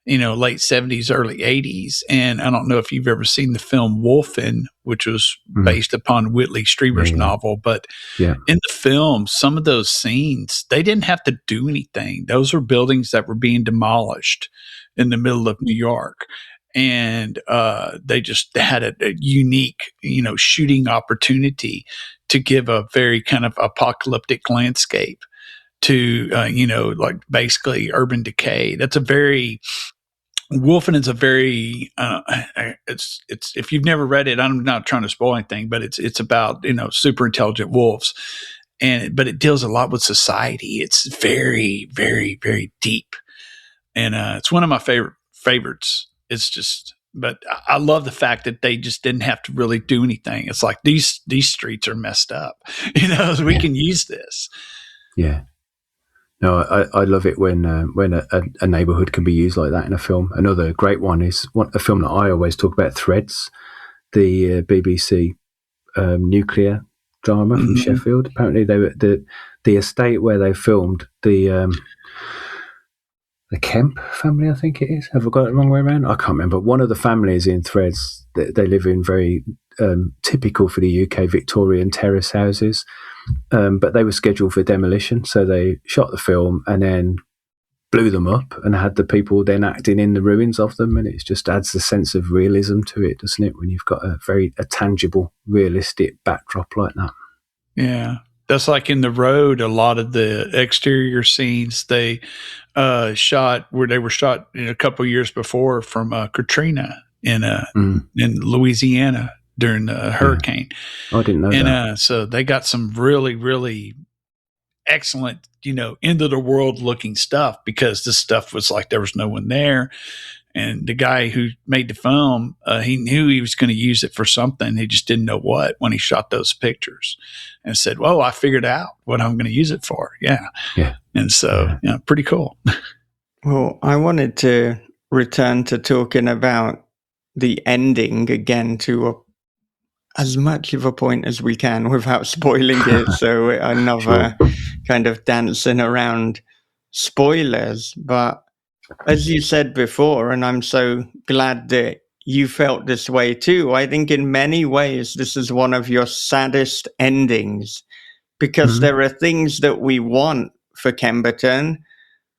late 70s, early 80s. And I don't know if you've ever seen the film Wolfen, which was based upon Whitley Strieber's novel. But in the film, some of those scenes, they didn't have to do anything. Those were buildings that were being demolished in the middle of New York. And they just had a unique, shooting opportunity to give a very kind of apocalyptic landscape to, like basically urban decay. That's a very Wolfen is a very it's if you've never read it, I'm not trying to spoil anything, but it's about super intelligent wolves, but it deals a lot with society. It's very, very, very deep, and it's one of my favorites. It's just, but I love the fact that they just didn't have to really do anything. It's like these streets are messed up, we can use this. Yeah. No, I love it when a neighborhood can be used like that in a film. Another great one is a film that I always talk about, Threads, the BBC nuclear drama from Sheffield. Apparently, they were the estate where they filmed the Kemp family, I think it is. Have I got it the wrong way around? I can't remember. One of the families in Threads, they live in very typical for the UK Victorian terrace houses. But they were scheduled for demolition, so they shot the film and then blew them up and had the people then acting in the ruins of them, and it just adds a sense of realism to it, doesn't it, when you've got a tangible, realistic backdrop like that. Yeah, that's like in The Road. A lot of the exterior scenes they shot a couple of years before from Katrina in Louisiana during the hurricane. I didn't know that. And so they got some really, really excellent, end of the world looking stuff, because this stuff was like there was no one there. And the guy who made the film, he knew he was going to use it for something. He just didn't know what when he shot those pictures, and said, "Well, I figured out what I'm going to use it for." Yeah. And so, pretty cool. Well, I wanted to return to talking about the ending again to as much of a point as we can without spoiling it. So another kind of dancing around spoilers. But as you said before, and I'm so glad that you felt this way too, I think in many ways this is one of your saddest endings, because there are things that we want for Kemberton.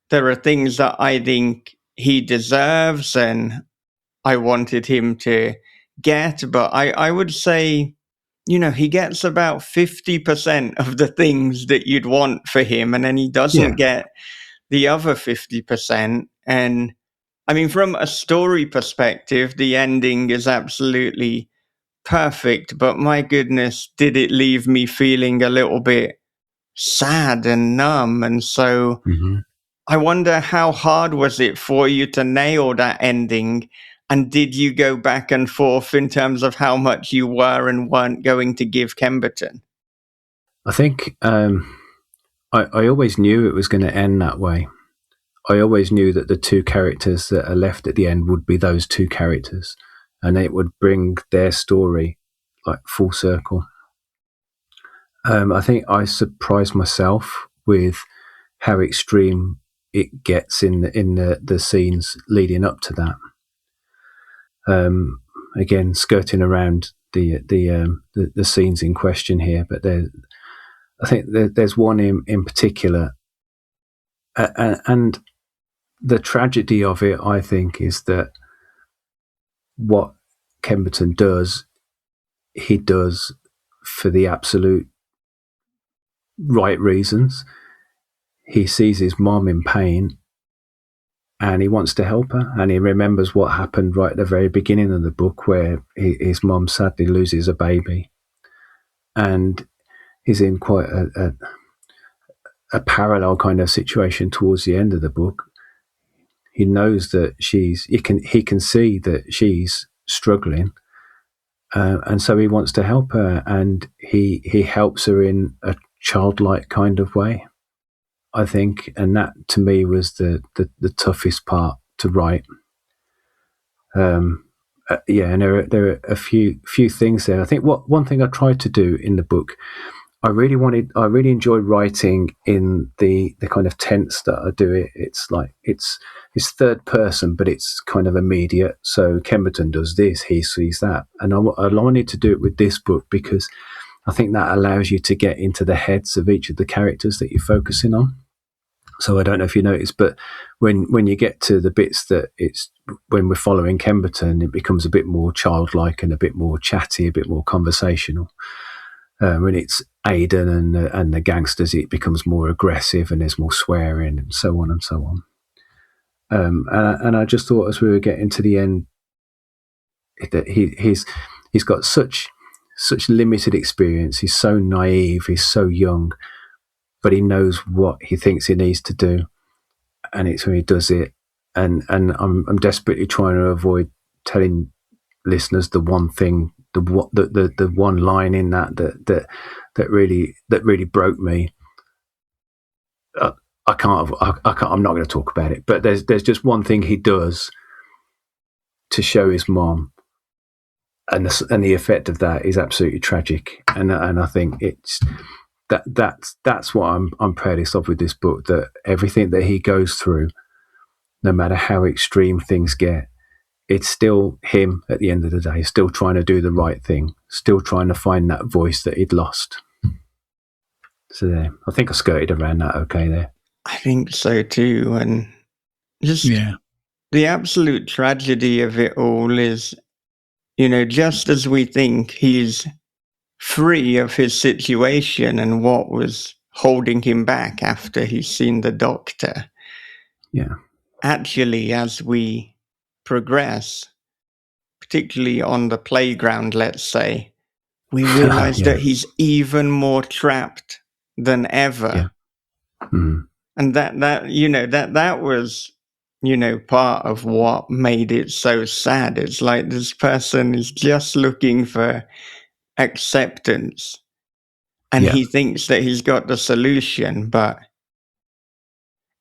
There are things that I think he deserves and I wanted him to get, but I would say, he gets about 50% of the things that you'd want for him, and then he doesn't get the other 50%. And I mean, from a story perspective, the ending is absolutely perfect, but my goodness, did it leave me feeling a little bit sad and numb. And so I wonder, how hard was it for you to nail that ending? And did you go back and forth in terms of how much you were and weren't going to give Kemberton? I think I always knew it was going to end that way. I always knew that the two characters that are left at the end would be those two characters, and it would bring their story like full circle. I think I surprised myself with how extreme it gets in the scenes leading up to that. Again, skirting around the scenes in question here, but I think there's one in particular, and the tragedy of it, I think, is that what Kemberton does, he does for the absolute right reasons. He sees his mom in pain, and he wants to help her, and he remembers what happened right at the very beginning of the book, where his mom sadly loses a baby, and he's in quite a parallel kind of situation towards the end of the book. He knows that he can see that she's struggling, and so he wants to help her, and he helps her in a childlike kind of way, I think, and that to me was the toughest part to write. And there are a few things there. I think one thing I tried to do in the book, I really enjoyed writing in the kind of tense that I do it. It's like it's third person, but it's kind of immediate. So Kemberton does this, he sees that, and I wanted to do it with this book because I think that allows you to get into the heads of each of the characters that you're focusing on. So I don't know if you noticed, but when you get to the bits that it's when we're following Kemberton, it becomes a bit more childlike and a bit more chatty, a bit more conversational. When it's Aidan and the gangsters, it becomes more aggressive and there's more swearing and so on and so on. And I just thought as we were getting to the end that he's got such limited experience. He's so naive. He's so young, but he knows what he thinks he needs to do, and it's when he does it. And I'm desperately trying to avoid telling listeners the one thing, the one line in that really broke me. I can't. I'm not going to talk about it. But there's just one thing he does to show his mom, and the effect of that is absolutely tragic. And I think it's that's what I'm proudest of with this book. That everything that he goes through, no matter how extreme things get, it's still him at the end of the day, still trying to do the right thing, still trying to find that voice that he'd lost. So there, I think I skirted around that okay there. I think so too. And just the absolute tragedy of it all is, just as we think he's free of his situation and what was holding him back after he's seen the doctor. Yeah. Actually, as we progress, particularly on the playground, let's say, we realize that he's even more trapped than ever. Yeah. Mm. And that was, part of what made it so sad. It's like this person is just looking for acceptance, and he thinks that he's got the solution, but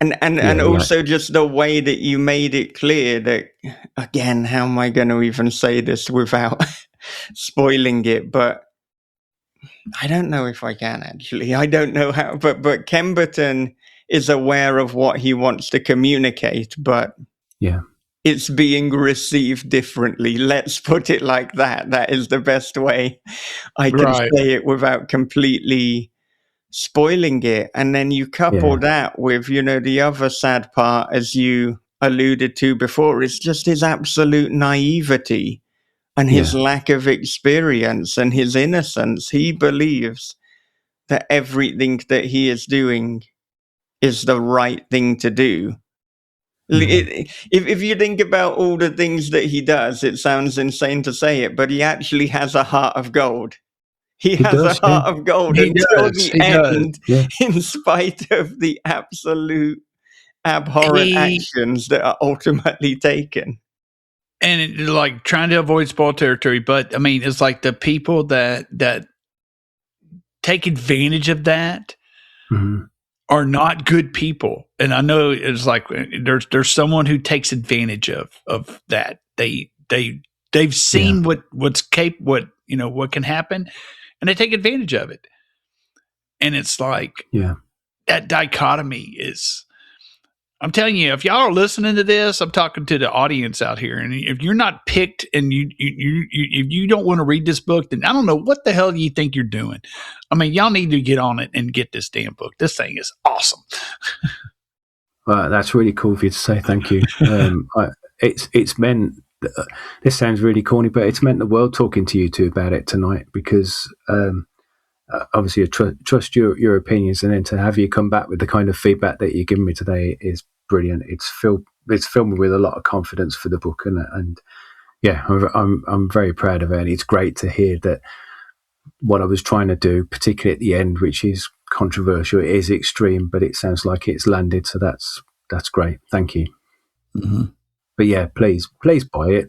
and also just the way that you made it clear that, again, how am I going to even say this without spoiling it? But I don't know if I can actually. I don't know how, but Kemberton is aware of what he wants to communicate, but it's being received differently. Let's put it like that. That is the best way I can say it without completely spoiling it. And then you couple that with, the other sad part, as you alluded to before, is just his absolute naivety and his lack of experience and his innocence. He believes that everything that he is doing is the right thing to do. If you think about all the things that he does, it sounds insane to say it, but he actually has a heart of gold. He has a heart of gold until the end, in spite of the absolute abhorrent actions that are ultimately taken. And like trying to avoid spoil territory, but I mean, it's like the people that take advantage of that are not good people. And I know it's like there's someone who takes advantage of that. They've seen what can happen, and they take advantage of it. And it's like that dichotomy is. I'm telling you, if y'all are listening to this, I'm talking to the audience out here. And if you're not picked and if you don't want to read this book, then I don't know what the hell you think you're doing. I mean, y'all need to get on it and get this damn book. This thing is awesome. Well, that's really cool of you to say. Thank you. It's meant. This sounds really corny, but it's meant the world talking to you two about it tonight because obviously I trust your opinions, and then to have you come back with the kind of feedback that you're giving me today is brilliant. It's filled me with a lot of confidence for the book, and I'm very proud of it. And it's great to hear that what I was trying to do, particularly at the end, which is controversial, it is extreme, but it sounds like it's landed. So that's great. Thank you. Mm-hmm. But yeah, please buy it.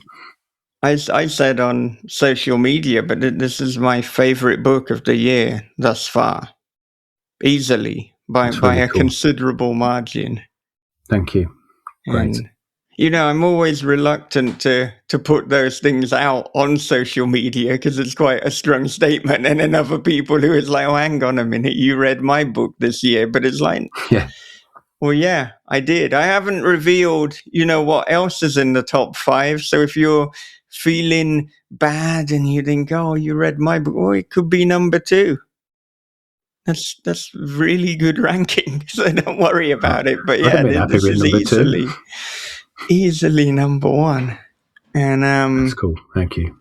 I said on social media, but this is my favorite book of the year thus far, easily by a considerable margin. Thank you. Great. And I'm always reluctant to put those things out on social media because it's quite a strong statement. And then other people who is like, oh, hang on a minute, you read my book this year. But it's like, Yeah. well, yeah, I did. I haven't revealed, what else is in the top 5. So if you're feeling bad and you think, oh, you read my book, well, it could be number 2. That's really good ranking. So don't worry about it. But I'd have yeah, been happy this with is number 2. easily number 1. And That's cool. Thank you.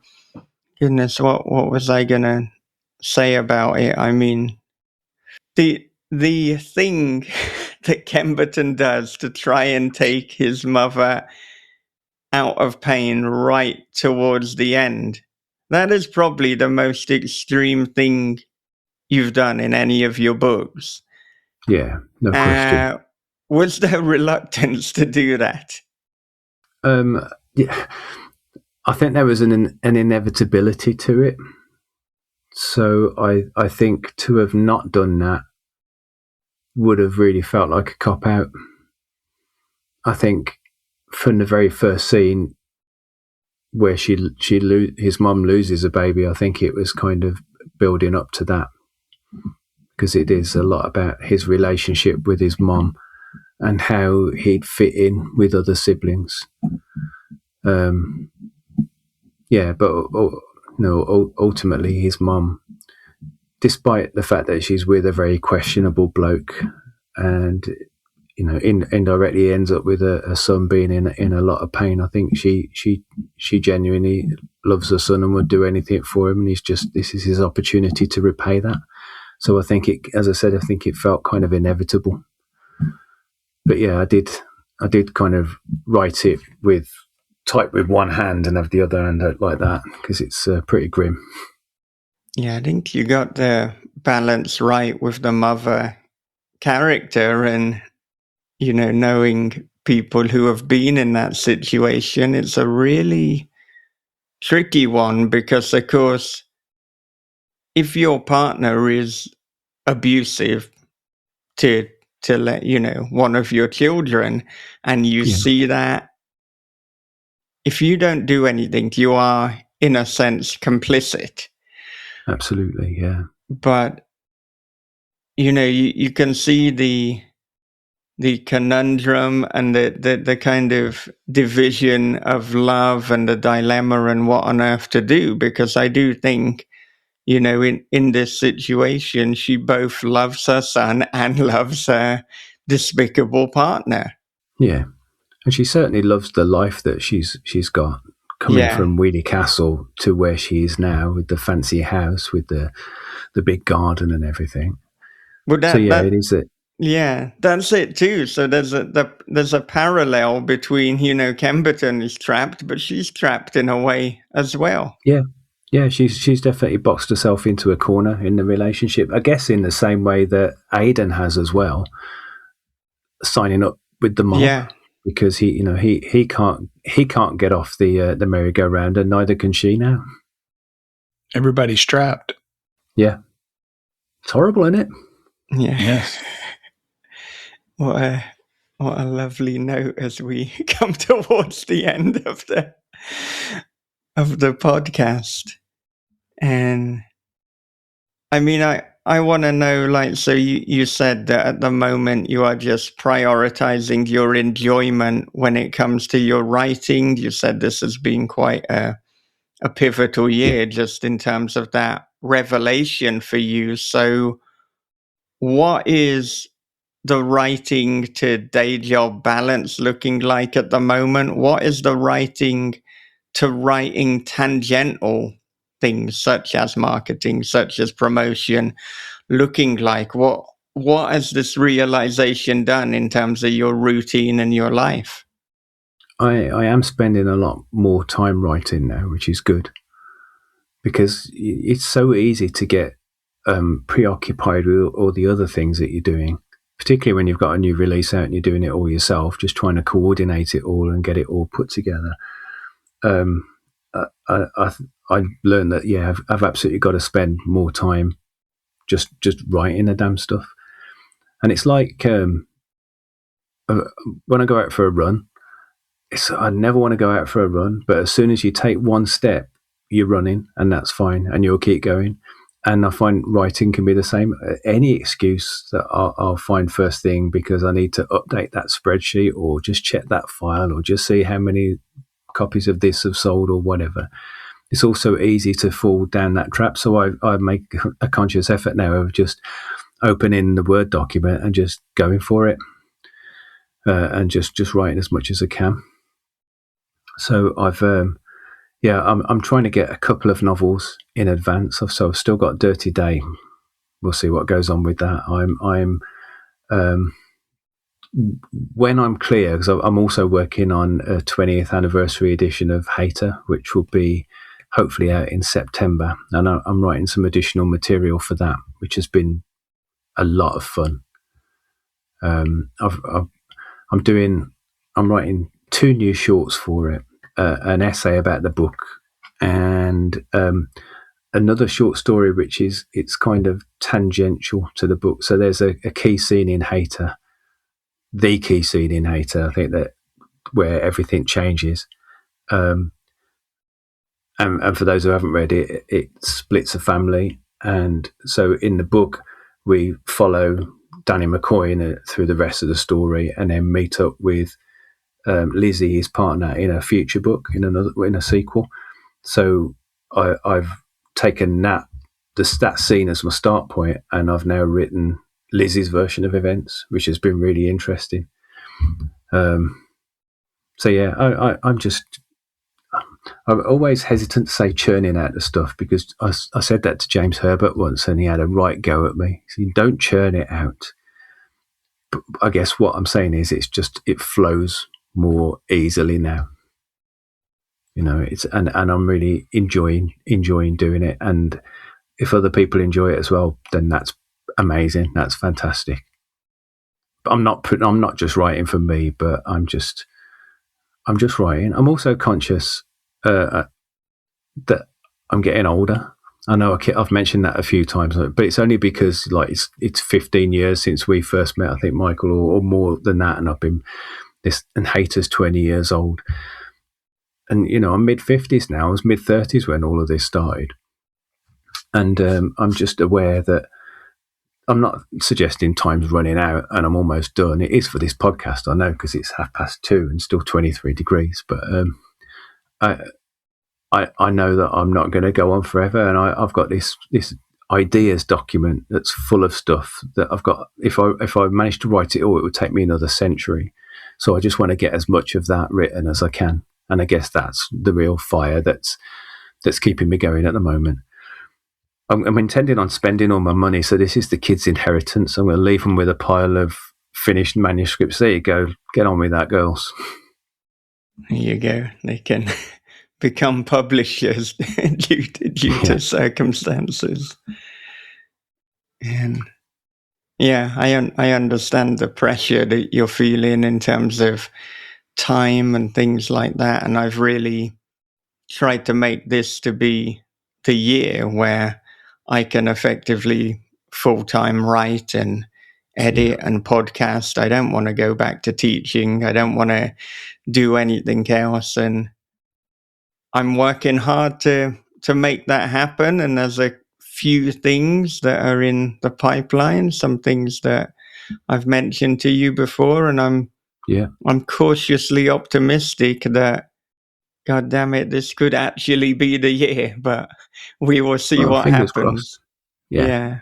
goodness, what was I gonna say about it? I mean, the thing that Kemberton does to try and take his mother out of pain right towards the end, that is probably the most extreme thing you've done in any of your books. Yeah, no question. Was there reluctance to do that? Yeah, I think there was an inevitability to it. So I think to have not done that would have really felt like a cop out. I think from the very first scene where his mum loses a baby, I think it was kind of building up to that, because it is a lot about his relationship with his mum and how he'd fit in with other siblings. Yeah, but no, ultimately his mum, despite the fact that she's with a very questionable bloke, and indirectly ends up with a son being in a lot of pain, I think she genuinely loves her son and would do anything for him, and this is his opportunity to repay that. So I think as I said, I think it felt kind of inevitable. But yeah, I did kind of write it type with one hand and have the other hand out like that, because it's pretty grim. Yeah, I think you got the balance right with the mother character, and knowing people who have been in that situation. It's a really tricky one because, of course, if your partner is abusive to let one of your children, and you see that, if you don't do anything, you are in a sense complicit. Absolutely, yeah. But you can see the conundrum and the kind of division of love and the dilemma and what on earth to do, because I do think in this situation, she both loves her son and loves her despicable partner. Yeah, and she certainly loves the life that she's got, coming from Weoley Castle to where she is now, with the fancy house with the big garden and everything. But it is it. Yeah, that's it too. So there's a parallel between Kemberton is trapped, but she's trapped in a way as well. Yeah, she's definitely boxed herself into a corner in the relationship, I guess, in the same way that Aidan has as well, signing up with the mob. Yeah, because he can't get off the merry-go-round, and neither can she now. Everybody's trapped. Yeah, it's horrible, isn't it? yeah. Yes. What a lovely note as we come towards the end of the podcast. And I mean, I want to know, so you said that at the moment you are just prioritizing your enjoyment when it comes to your writing. You said this has been quite a pivotal year just in terms of that revelation for you. So what is the writing to day job balance looking like at the moment? What is the writing to writing tangential things such as marketing, such as promotion looking like? What has this realization done in terms of your routine and your life? I am spending a lot more time writing now, which is good, because it's so easy to get preoccupied with all the other things that you're doing, particularly when you've got a new release out and you're doing it all yourself, just trying to coordinate it all and get it all put together. I learned that I've absolutely got to spend more time just writing the damn stuff. And it's like when I go out for a run, I never want to go out for a run, but as soon as you take one step, you're running, and that's fine, and you'll keep going. And I find writing can be the same. Any excuse that I'll find first thing because I need to update that spreadsheet or just check that file or just see how many copies of this have sold or whatever. It's also easy to fall down that trap. So I make a conscious effort now of just opening the Word document and just going for it, and just writing as much as I can. So I'm trying to get a couple of novels in advance. So I've still got Dirty Day. We'll see what goes on with that. When I'm clear, because I'm also working on a 20th anniversary edition of Hater, which will be hopefully out in September, and I'm writing some additional material for that, which has been a lot of fun. I'm writing 2 new shorts for it, an essay about the book, and another short story which it's kind of tangential to the book. So there's a key scene in Hater, the key scene in Hater, I think, that where everything changes. And for those who haven't read it, it splits a family. And so in the book, we follow Danny McCoy through the rest of the story, and then meet up with Lizzie, his partner, in a future book, in a sequel. So I've taken that scene as my start point, and I've now written Lizzie's version of events, which has been really interesting. So yeah, I'm always hesitant to say churning out the stuff, because I said that to James Herbert once, and he had a right go at me. So you don't churn it out. But I guess what I'm saying is it flows more easily now. And I'm really enjoying doing it. And if other people enjoy it as well, then that's amazing. That's fantastic. But I'm not just writing for me, but I'm just writing. I'm also conscious that I'm getting older. I know I've mentioned that a few times, but it's only because it's 15 years since we first met, I think, Michael, or more than that, and I've been and Hater's 20 years old. And, I'm mid-50s now. I was mid-30s when all of this started. And I'm just aware that I'm not suggesting time's running out and I'm almost done. It is for this podcast, I know, because it's 2:30 and still 23 degrees. But I know that I'm not going to go on forever. And I've got this ideas document that's full of stuff that I've got. If I managed to write it all, it would take me another century. So I just want to get as much of that written as I can. And I guess that's the real fire that's keeping me going at the moment. I'm intending on spending all my money, so this is the kids' inheritance. I'm going to leave them with a pile of finished manuscripts. There you go. Get on with that, girls. There you go. They can become publishers due to circumstances. And yeah, I understand the pressure that you're feeling in terms of time and things like that. And I've really tried to make this to be the year where I can effectively full-time write and edit and podcast. I don't want to go back to teaching. I don't want to do anything else. And I'm working hard to make that happen. And there's a few things that are in the pipeline, some things that I've mentioned to you before, and I'm cautiously optimistic that, God damn it, this could actually be the year, but we will see what happens. Crossed. Yeah.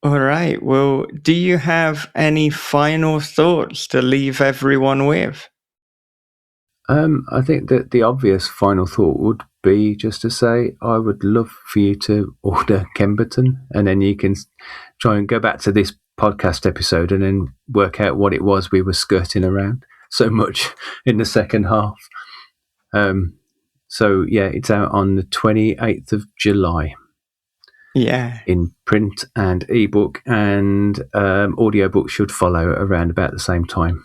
All right. Well, do you have any final thoughts to leave everyone with? I think that the obvious final thought would be just to say, I would love for you to order Kemberton, and then you can try and go back to this podcast episode and then work out what it was we were skirting around so much in the second half. So yeah, it's out on the 28th of July. Yeah. In print and ebook, and audiobook should follow around about the same time.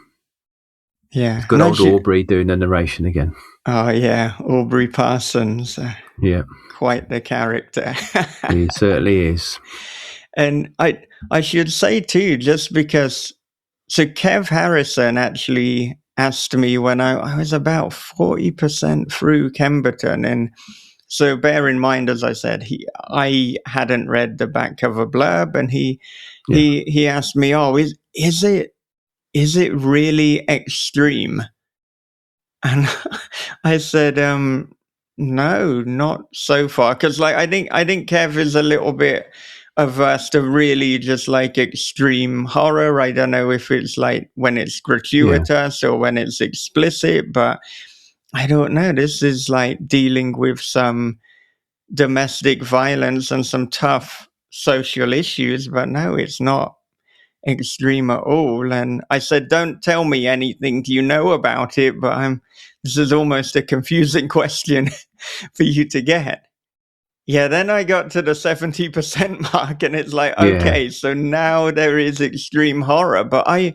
Yeah. It's good old Aubrey doing the narration again. Oh yeah, Aubrey Parsons. Yeah. Quite the character. He certainly is. And I should say too, just because, so Kev Harrison actually asked me when I was about 40% through Kemberton. And so bear in mind, as I said, I hadn't read the back cover blurb, and he asked me, "Oh, is it really extreme?" And I said, "No, not so far." Because I think Kev is a little bit averse to really just like extreme horror. I don't know if it's like when it's gratuitous or when it's explicit, but I don't know. This is like dealing with some domestic violence and some tough social issues, but no, it's not extreme at all. And I said, "Don't tell me anything you know about it," but this is almost a confusing question for you to get. Yeah, then I got to the 70% mark, and it's like, okay, so now there is extreme horror, but I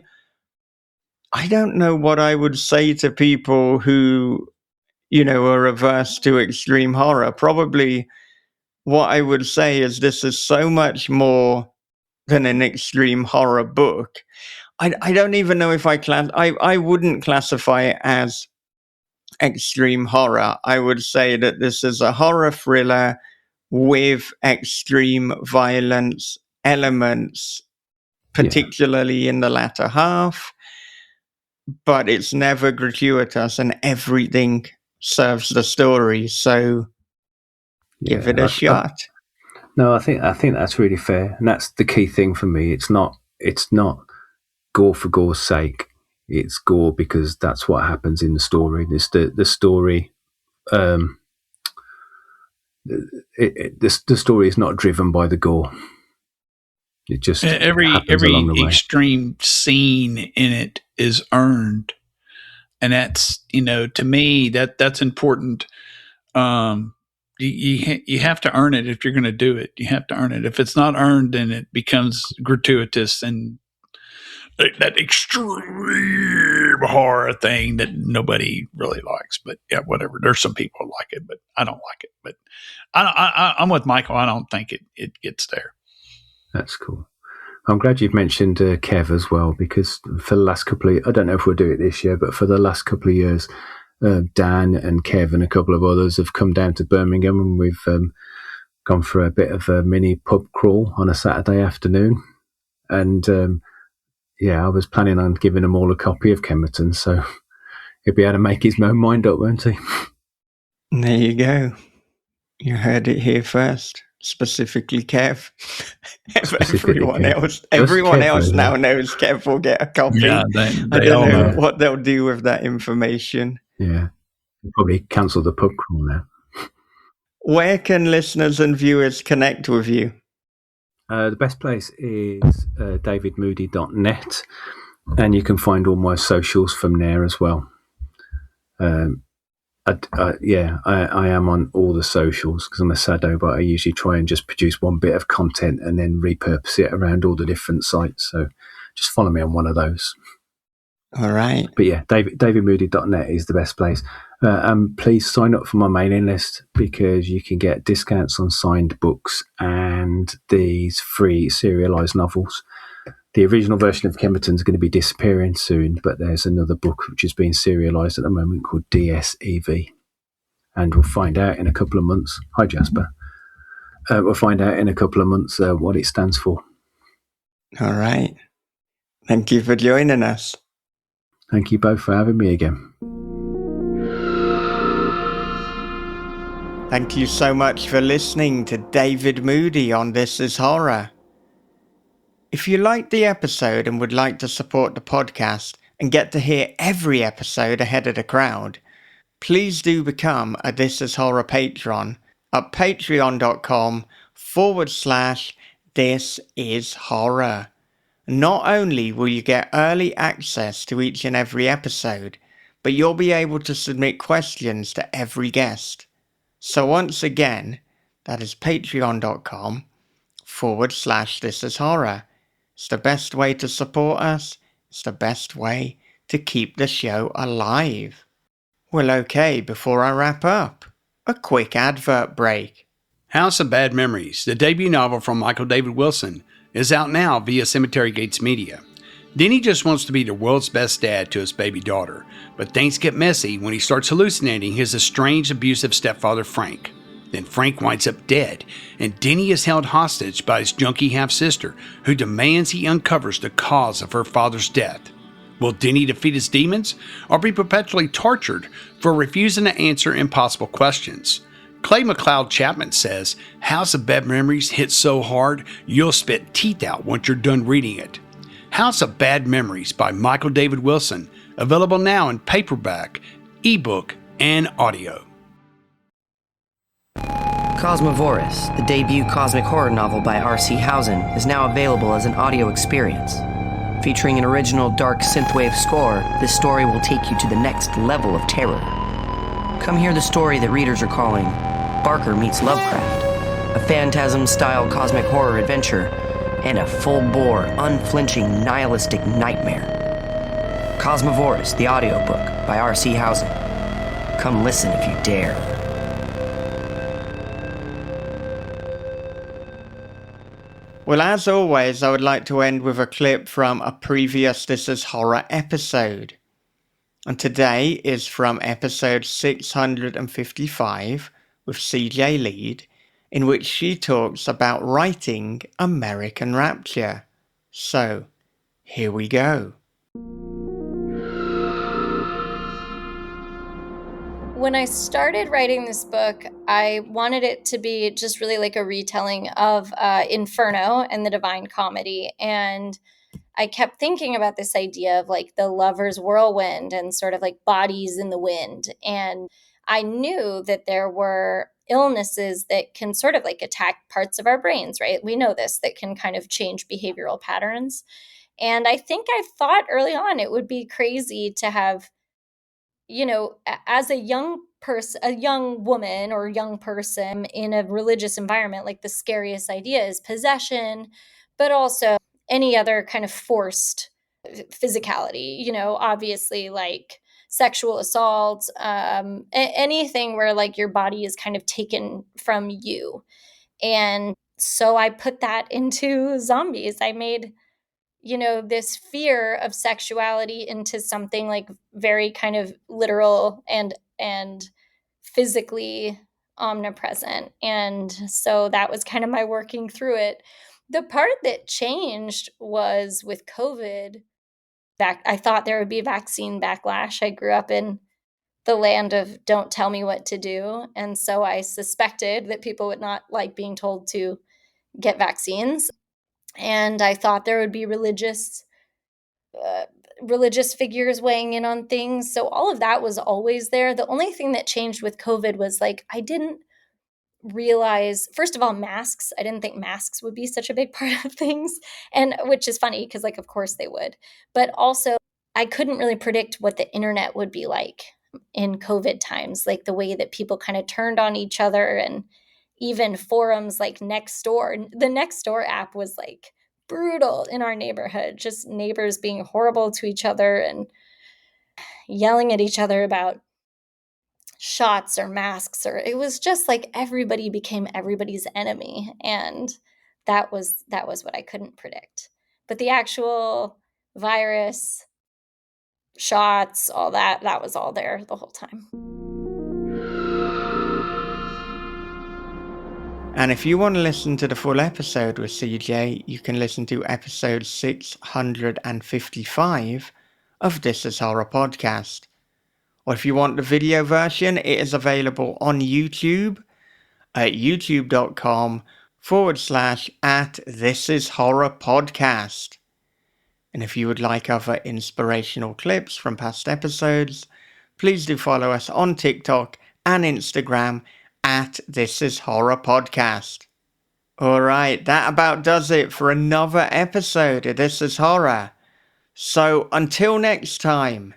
don't know what I would say to people who, are averse to extreme horror. Probably what I would say is this is so much more than an extreme horror book. I don't even know if I wouldn't classify it as extreme horror. I would say that this is a horror thriller with extreme violence elements, particularly in the latter half, but it's never gratuitous and everything serves the story. So give it a shot. No, I think that's really fair, and that's the key thing for me. It's not gore for gore's sake. It's gore because that's what happens in the story. It's the story. The story is not driven by the gore. It just every extreme scene in it is earned, and that's to me that's important. You have to earn it if you're going to do it. You have to earn it. If it's not earned, then it becomes gratuitous and that extreme horror thing that nobody really likes. But yeah, whatever. There's some people who like it, but I don't like it. But I'm with Michael. I don't think it gets there. That's cool. I'm glad you've mentioned Kev as well, because for the last couple of, I don't know if we'll do it this year, but for the last couple of years, Dan and Kev and a couple of others have come down to Birmingham, and we've gone for a bit of a mini pub crawl on a Saturday afternoon. And I was planning on giving them all a copy of Kemberton, so he'll be able to make his own mind up, won't he? There you go. You heard it here first. Specifically Kev. Everyone else now knows Kev will get a copy. Yeah, I don't know what they'll do with that information. Yeah, they'll probably cancel the pub crawl now. Where can listeners and viewers connect with you? The best place is davidmoody.net, and you can find all my socials from there as well. I am on all the socials because I'm a sado, but I usually try and just produce one bit of content and then repurpose it around all the different sites. So just follow me on one of those. All right. But yeah, davidmoody.net is the best place. And please sign up for my mailing list, because you can get discounts on signed books and these free serialized novels. The original version of Kemberton is going to be disappearing soon, but there's another book which is being serialized at the moment called DSEV. And we'll find out in a couple of months. Hi, Jasper. We'll find out in a couple of months what it stands for. All right. Thank you for joining us. Thank you both for having me again. Thank you so much for listening to David Moody on This Is Horror. If you liked the episode and would like to support the podcast and get to hear every episode ahead of the crowd, please do become a This Is Horror patron at patreon.com/This Is Horror. Not only will you get early access to each and every episode, but you'll be able to submit questions to every guest. So once again, that is patreon.com/This Is Horror. It's the best way to support us. It's the best way to keep the show alive. Well, okay, before I wrap up, a quick advert break. House of Bad Memories, the debut novel from Michael David Wilson, is out now via Cemetery Gates Media. Denny just wants to be the world's best dad to his baby daughter, but things get messy when he starts hallucinating his estranged, abusive stepfather Frank. Then Frank winds up dead, and Denny is held hostage by his junkie half-sister, who demands he uncovers the cause of her father's death. Will Denny defeat his demons, or be perpetually tortured for refusing to answer impossible questions? Clay McLeod Chapman says, House of Bad Memories hits so hard, you'll spit teeth out once you're done reading it. House of Bad Memories by Michael David Wilson, available now in paperback, ebook, and audio. Cosmovorous, the debut cosmic horror novel by R.C. Housen, is now available as an audio experience. Featuring an original dark synthwave score, this story will take you to the next level of terror. Come hear the story that readers are calling Barker Meets Lovecraft, a phantasm-style cosmic horror adventure, and a full-bore, unflinching, nihilistic nightmare. Cosmovorous, the audiobook by R.C. Housen. Come listen if you dare. Well, as always, I would like to end with a clip from a previous This Is Horror episode. And today is from episode 655 with CJ Lead, in which she talks about writing American Rapture. So, here we go. When I started writing this book, I wanted it to be just really like a retelling of Inferno and the Divine Comedy. And I kept thinking about this idea of like the lover's whirlwind and sort of like bodies in the wind. And I knew that there were illnesses that can sort of like attack parts of our brains, right? We know this, that can kind of change behavioral patterns. And I think I thought early on it would be crazy to have, you know, as a young woman or young person in a religious environment, like the scariest idea is possession, but also any other kind of forced physicality, you know, obviously like sexual assault, anything where like your body is kind of taken from you. And so I put that into zombies. I made, you know, this fear of sexuality into something like very kind of literal and physically omnipresent. And so that was kind of my working through it. The part that changed was with COVID. I thought there would be vaccine backlash. I grew up in the land of don't tell me what to do. And so I suspected that people would not like being told to get vaccines. And I thought there would be religious figures weighing in on things. So all of that was always there. The only thing that changed with COVID was like, I didn't realize, first of all, masks. I didn't think masks would be such a big part of things. And which is funny because like, of course they would, but also I couldn't really predict what the internet would be like in COVID times, like the way that people kind of turned on each other, and even forums like Nextdoor. The Nextdoor app was like brutal in our neighborhood, just neighbors being horrible to each other and yelling at each other about shots or masks, or it was just like everybody became everybody's enemy. And that was what I couldn't predict. But the actual virus, shots, all that was all there the whole time. And if you want to listen to the full episode with CJ, you can listen to episode 655 of This Is Horror Podcast. Or if you want the video version, it is available on YouTube at youtube.com/@thisishorrorpodcast. And if you would like other inspirational clips from past episodes, please do follow us on TikTok and Instagram @thisishorrorpodcast. Alright, that about does it for another episode of This Is Horror. So until next time,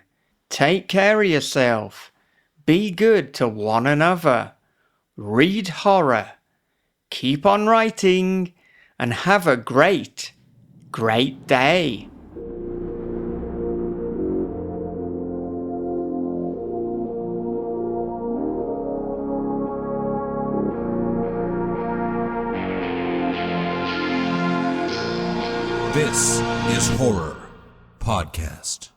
take care of yourself, be good to one another, read horror, keep on writing, and have a great, great day. This is Horror Podcast.